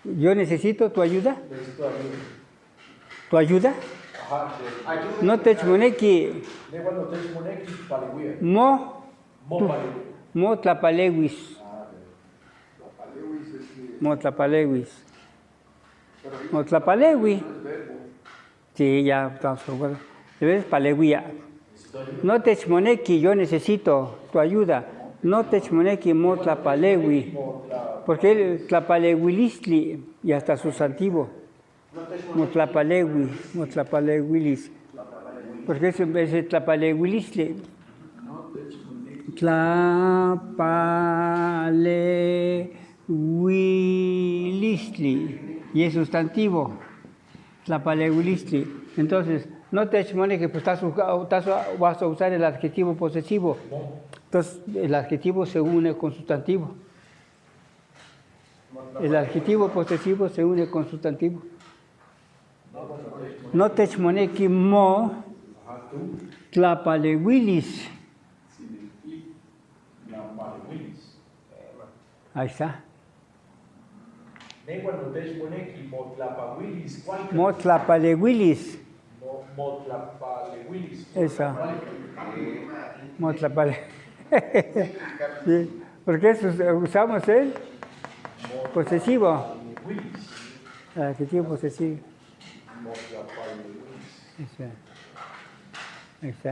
Yo necesito tu ayuda. Necesito ayuda. ¿Tu ayuda? Ajá, Ayúdenme. No te chmoneki Newan Lotesh Moneki para Wea. mo Mo para Wea. mo tlapalewis. La palewis es que... Mo tlapalewis. Pero ahí Mo tlapalewi. no es verbo. Sí, ya estamos de acuerdo. Debes palewia. No te chmoneki, yo necesito tu ayuda. No te chmoneki mo tlapalewi. Porque el tlapalewilistli ya está sustantivo. Motlapalewi, motlapalewilis. Porque es ese tlapalewilistli. No te chmoneki. Tlapalewilistli. Y es sustantivo. Tlapalewilistli. Entonces, no te chmoneki, pues vas a usar el adjetivo posesivo. Entonces, el adjetivo se une con sustantivo. El adjetivo posesivo se une con sustantivo. No te chmoneki mo tlapalewilis. Ahí está. Newan Lotesh Moneki Motlapawilis. Mo tlapalewilis. Motlapawilis. Esa. Mo tlapale. Sí, porque usamos el posesivo. El adjetivo posesivo. Esa. Ahí está.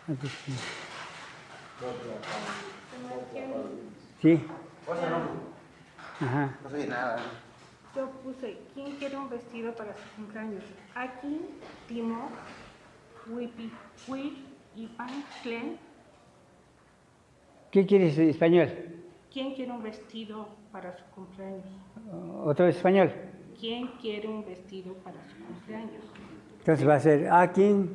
Entonces, sí. Ajá. No soy nada. Yo puse, ¿quién quiere un vestido para su cumpleaños? Aquí, Timo, Wipi, Wi, Ipan, Klen. ¿Qué quieres en español? ¿Quién quiere un vestido para su cumpleaños? ¿Otra vez español? ¿Quién quiere un vestido para su cumpleaños? Entonces va a ser Akin.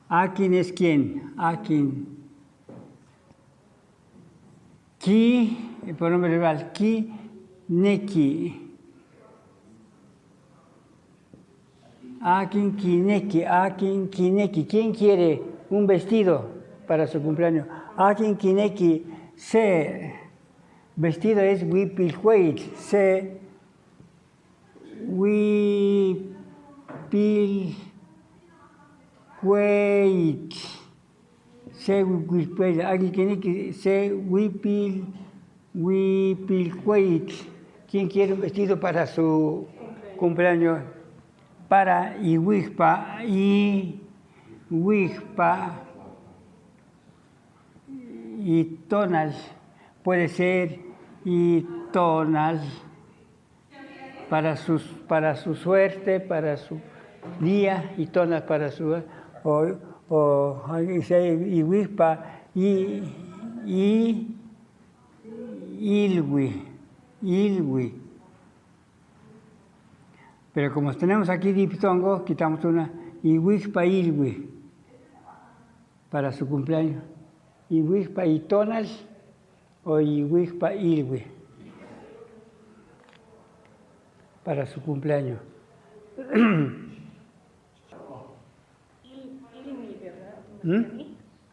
Akin es quién. Akin. Ki, el pronombre verbal. Ki, neki. Akin, kineki. Akin, kineki. ¿Quién quiere un vestido para su cumpleaños? Akin, kineki. Se. Vestido es wipilhueit. Se. Wipilhueit. Se wipilhueit. Alguien tiene que se wipilhueit. ¿Quién quiere un vestido para su cumpleaños? Para Iwigpa y tonal. Puede ser y tonal. Para su suerte, para su día, y tonas para su o y wispa y ilwi. Pero como tenemos aquí diptongo, quitamos una y wispa ilwi para su cumpleaños. Y wispa y tonal o y wispa ilwi. Para su cumpleaños. Ilmi, ¿verdad?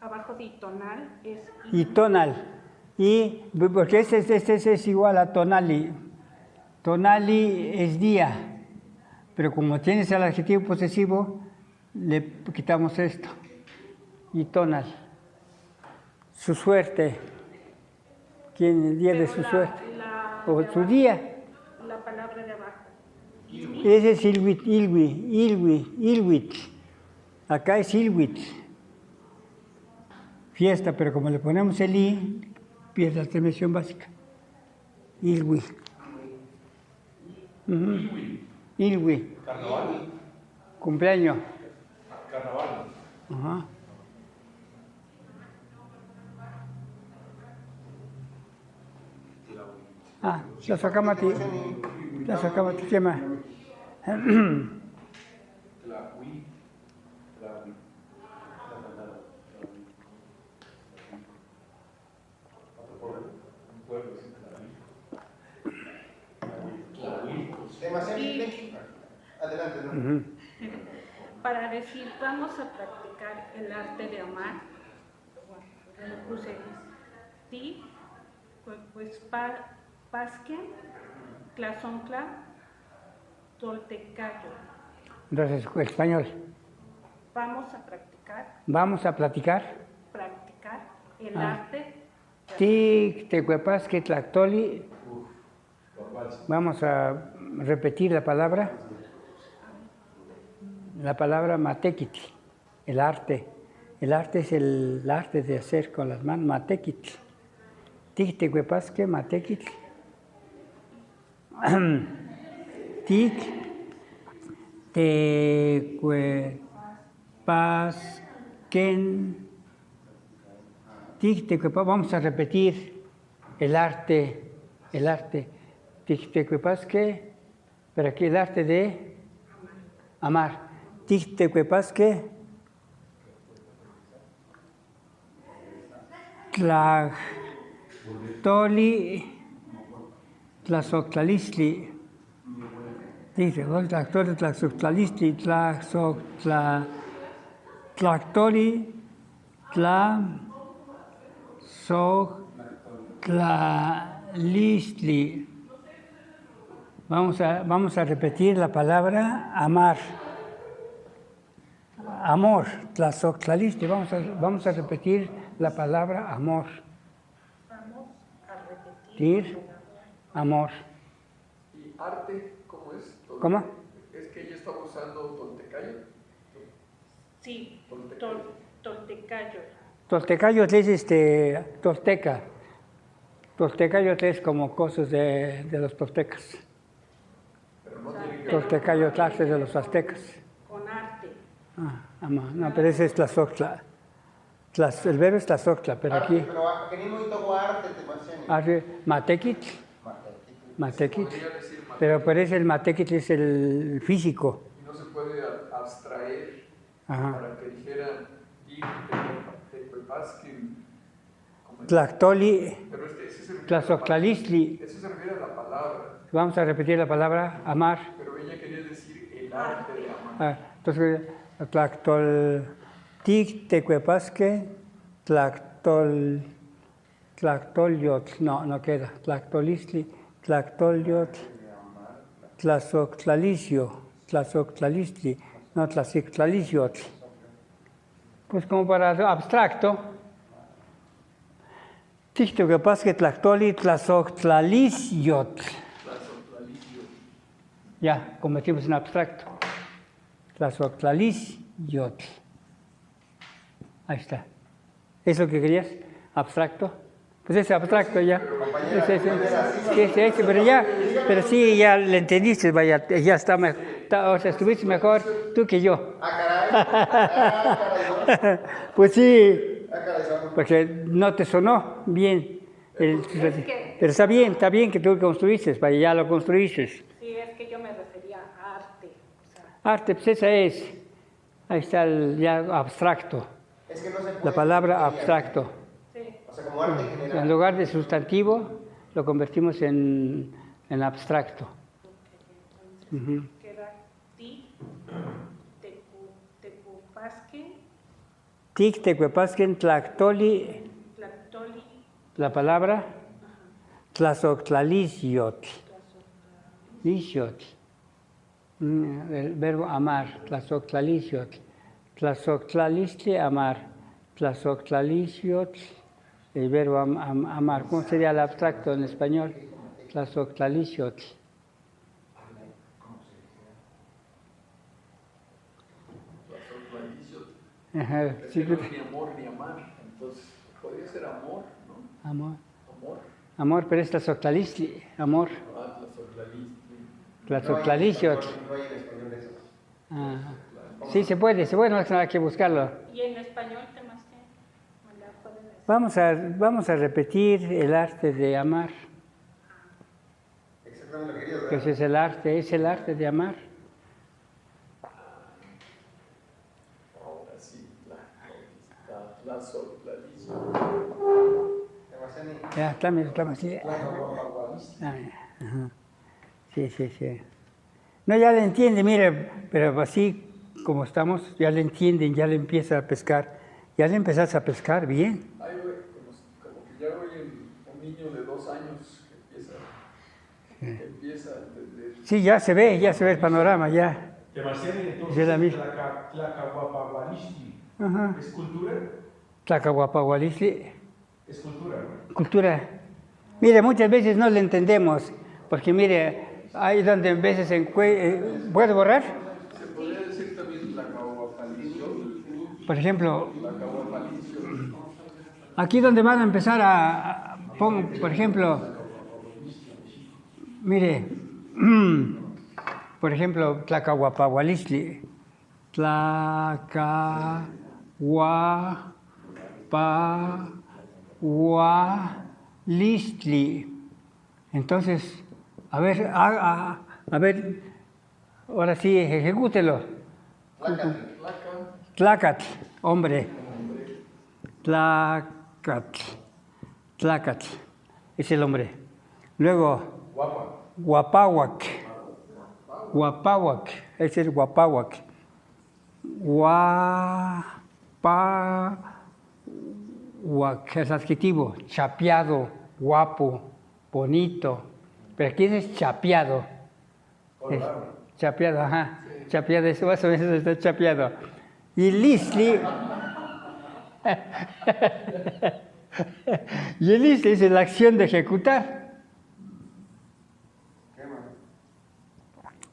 Abajo de tonal es Y tonal. Y porque este es igual a tonali. Tonali es día. Pero como tienes el adjetivo posesivo, le quitamos esto. Y tonal. Su suerte. ¿Quién el día de su suerte? O su día. La palabra de abajo. Ese es ilwit. Acá es ilwit. Fiesta, pero como le ponemos el i, pierde la terminación básica. Ilwi. Ilwi. Carnaval. Cumpleaños. Carnaval. Ajá. Ah, la sacamos a ti. La sacamos a ti, ¿qué más? Demasiado simple. Adelante, ¿no? Para decir, vamos a practicar el arte de amar, Puse ti, pues pasquen, tlazoncla, toltecayo. Entonces, español. Vamos a practicar Vamos a platicar. el arte. Tictecuepasque tlactoli. Vamos a repetir la palabra. La palabra matequitl, el arte. El arte es el arte de hacer con las manos, matequitl. Tictecuepasque, matequitl. Tictecuepasquen. Vamos a repetir el arte. Tictecuepasque, pero aquí el arte de amar. Tictecuepasque, tlactoli, tlazoctlalistli. Tlactoli, tlazoctlalistli, tlactoli, tlazoctlalistli. Vamos a repetir la palabra amar. Amor, tlazoctlalistli. Vamos a repetir la palabra amor. Vamos a repetir. Amor. ¿Y arte cómo es? ¿Cómo? ¿Es que ella estaba usando toltecayo? Sí, Toltecayo. toltecayo. Toltecayo es tolteca. Toltecayo es como cosas de los toltecas. Pero no tiene que Toltecayo es de los aztecas. Con arte. Amor. No, pero ese es tlazoctla. El verbo es tlazoctla, pero aquí. Pero que ni muy toco arte, te Matequitl. Matequitl. podría decir Pero parece el matequitl es el físico. y no se puede abstraer Ajá. para que dijeran Tictecuepasquen. Tlactoli, Pero ese se refiere tlazoctlalistli. eso se refiere a la palabra, Vamos a repetir la palabra amar. pero ella quería decir el arte de amar. Entonces, tictecuepasque, tlactoliotl, no queda. Tlactolistli, tlactoliotl, tlazoctlalistli, no tlacictlalisiotl. Pues como para abstracto. Tictecuepasque, tlactoli, tlazoctlalisiotl. Ya, convertimos en abstracto. Tlazoctlalisiotl. Ahí está. ¿Es lo que querías? ¿Abstracto? Pues es abstracto ya. Pero sí, ya le entendiste, vaya, ya está mejor. O sea, estuviste mejor tú que yo. Pues sí, porque no te sonó bien. Pero está bien que tú construiste, vaya, ya lo construiste. Sí, es que yo me refería a arte. O sea, Arte, pues esa es. Ahí está el ya abstracto. Es que no se puede. La palabra abstracto. sí. O sea, como arte en general. En lugar de sustantivo, lo convertimos en abstracto. Ujú. Queda tecupasquen, Tictecuepasquen, tlactoli, tlactoli, la palabra, tlazoctlalisiotl. Lisiotl. El verbo amar, tlazoctlalisiotl. Tlazoctlalistli, amar. Tlazoctlalisiotl, el verbo amar. ¿Cómo sería el abstracto en español? Tlazoctlalisiotl. Ajá, sí, No es ni amor ni amar, entonces podría ser amor, ¿no? amor. Amor. Amor, pero es tlazoctlalistli, amor. Tlazoctlalisiotl. No hay en español eso. Sí, se puede, no hay nada que buscarlo. y en español, ¿qué más tiene? ¿Me la pueden decir? Vamos a repetir el arte de amar. Exactamente lo que querías, Que ¿verdad? ese es el arte de amar. Ahora sí, tlazoctlalistli. Ya, está así. Ajá. Sí. No, ya le entiende, mire, pero así como estamos, ya le entienden, ya le empieza a pescar. Ya le empezaste a pescar bien. empieza desde... Sí, ya se ve el panorama, ya. Demasiado, Sí, la misma. entonces, Tlacahuapahualistli, Ajá. ¿es cultura? Tlacahuapahualistli, Es cultura, ¿no? cultura. Mire, muchas veces no le entendemos, porque mire, hay donde en veces ¿puedo borrar? Se podría decir también Tlacahuapalicio, Por ejemplo, Tlacahuapalicio. aquí donde van a empezar por ejemplo, mire, por ejemplo, Tlacahuapahualistli, Tlacahuapahualistli. Entonces, a ver, ahora sí, ejecútelo. Tlacatl, hombre. Tlacatl, es el hombre. Luego, Guapáhuac, ese es Guapáhuac. Guapáhuac, es adjetivo, chapeado, guapo, bonito. Pero aquí es chapeado. Chapeado, ajá. Chapeado, eso más o menos está chapeado. Y listli. Y el listli es la acción de ejecutar.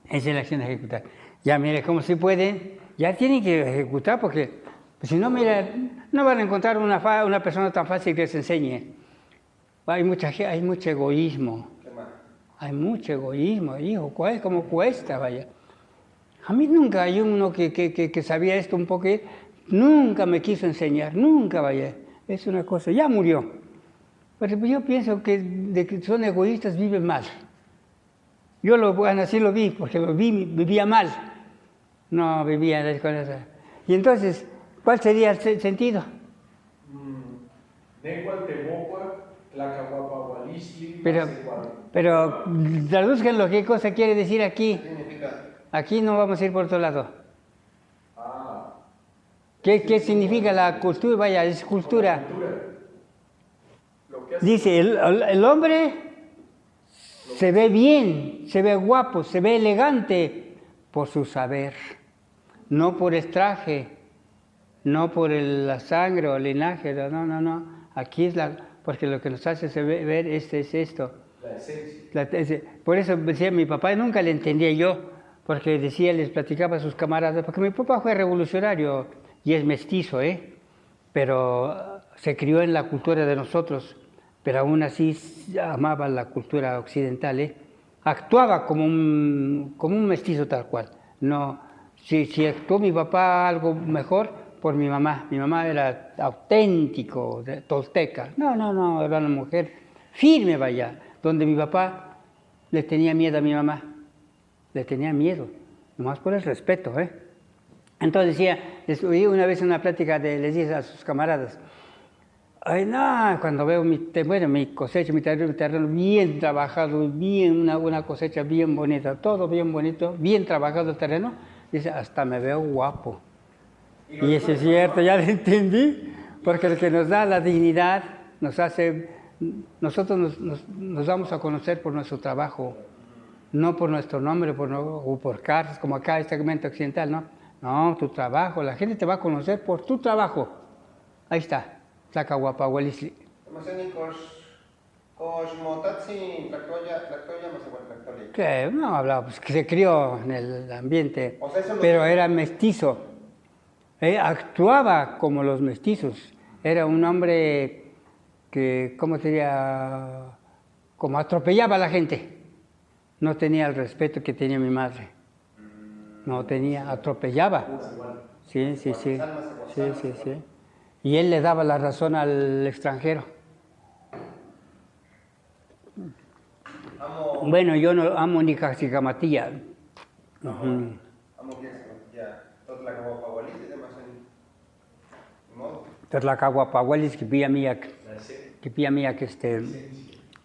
Esa es la acción de ejecutar. Ya mire cómo se puede. Ya tienen que ejecutar porque pues, si no, mira, no van a encontrar una persona tan fácil que les enseñe. Hay mucho egoísmo. Hay mucho egoísmo, hijo. ¿Cómo cuesta, vaya? A mí nunca hay uno que sabía esto un poco, nunca me quiso enseñar, nunca, vaya. Es una cosa, ya murió. Pero yo pienso que de que son egoístas viven mal. Yo así lo vi, porque vivía mal. No, vivía con esa. Y entonces, ¿cuál sería el sentido? Pero traduzcan qué cosa quiere decir aquí. Aquí no vamos a ir por otro lado. ¿Qué significa la cultura? Vaya, es cultura. Dice, el hombre se ve bien, se ve guapo, se ve elegante por su saber, no por el traje, no por la sangre o el linaje, no. Aquí es porque lo que nos hace ver es esto. La esencia. Por eso decía mi papá, nunca le entendía yo, porque decía, les platicaba a sus camaradas, porque mi papá fue revolucionario y es mestizo, pero se crió en la cultura de nosotros, pero aún así amaba la cultura occidental, actuaba como un mestizo tal cual. No, si actuó mi papá algo mejor, por mi mamá. Mi mamá era auténtico, tolteca. No, era una mujer firme, vaya, donde mi papá le tenía miedo a mi mamá. Le tenía miedo, nomás por el respeto, Entonces decía, les oí una vez una plática les dije a sus camaradas, ay, no, cuando veo mi cosecha, mi terreno bien trabajado, bien, una cosecha bien bonita, todo bien bonito, bien trabajado el terreno, dice, hasta me veo guapo. Y eso es cierto, ya lo entendí, porque el que nos da la dignidad, nosotros nos damos a conocer por nuestro trabajo, no por nuestro nombre o por cartas, como acá este segmento occidental, ¿no? No, tu trabajo, la gente te va a conocer por tu trabajo. Ahí está, Tlacahuapahualistli. Que no hablaba, pues que se crió en el ambiente, pero era mestizo. Actuaba como los mestizos. Era un hombre que, ¿cómo sería? Como atropellaba a la gente. No tenía el respeto que tenía mi madre. No tenía, atropellaba. Sí. Y él le daba la razón al extranjero. Bueno, yo no amo ni Caxicamatilla. Tlacahuapahualistli kipia miak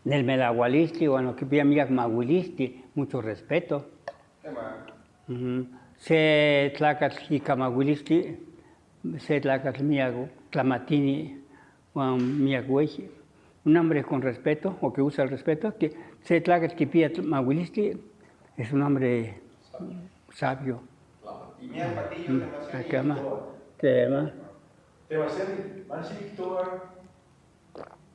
nel melahualistli, bueno, kipia miak mahuilistli, mucho respeto. Se tlacatl icamahuilistli, se tlacatl miak tlamatini miak ueji. Un hombre con respeto, o que usa el respeto, Setlacatquipía Mahuilistli es un hombre sabio. Mi Patillo, Quema. Quema. Tebaceli, Manchictoa,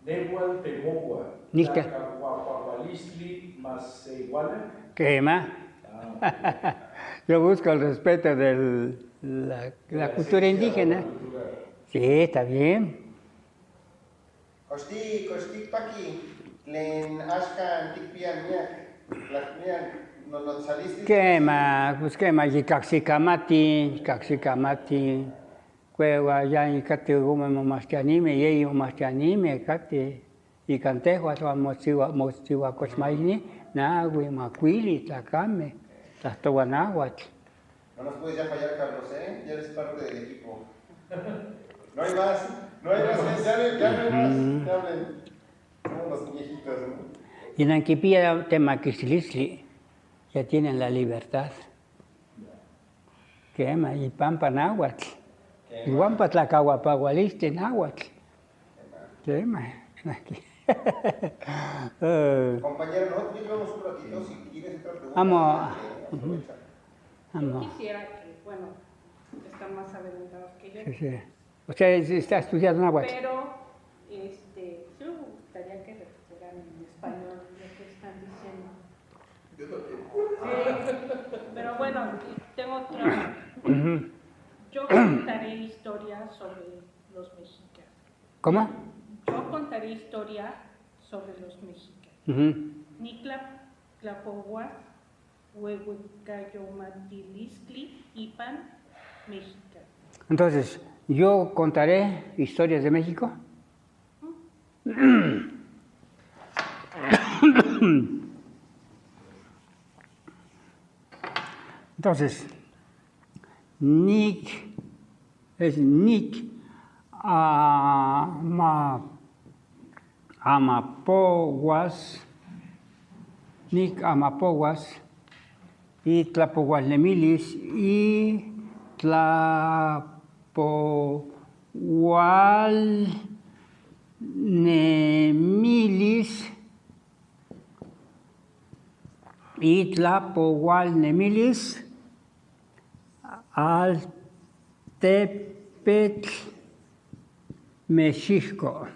Nehual, Temogua, Nica. Tlacahuahuahualistli, Masehuala. Quema. Yo busco el respeto de la cultura indígena. Sí, está bien. Costi Paki, Len Ashkan, Tikpian, Miak, Miak, Nonotzalisti. Quema, pues quema, y caxicamati, cueva ya y cate goma más que anime, y ellos más que anime, cate, y cantejo, a mochiwa cosmaini, nagui, macuili, tlacame, tlastoguanáhuatl. No nos puedes ya fallar, Carlos, ¿eh? Ya eres parte del equipo. No hay más, ya no hay más, ya hablen. Somos los viejitos, ¿no? Y en Anquipía, Temaquistlisli, ya tienen la libertad. Quema, y Pampa náhuatl. Y Guampa tlacahuapahualiste náhuatl. Quema. Compañero, nosotros llevamos un ratito, si quieres otra pregunta. Amo. Yo quisiera que, bueno, están más adelantados que yo. Sí. Usted está estudiando náhuatl. Pero, sí me gustaría que recuperaran en español lo que están diciendo. Yo también. Sí, pero bueno, tengo otra. Yo contaré historias sobre los mexicanos. ¿Cómo? Yo contaré historia sobre los mexicanos. Nicla, Tlapohuas, Huehuecayomatilistli, Ipan, mexicano. Entonces, yo contaré historias de México. Entonces, Nick es Nick Amapoguas, Nick Amapoguas y Tlapohualnemilis y Tlapohualnemilis al Tepetl Mexico.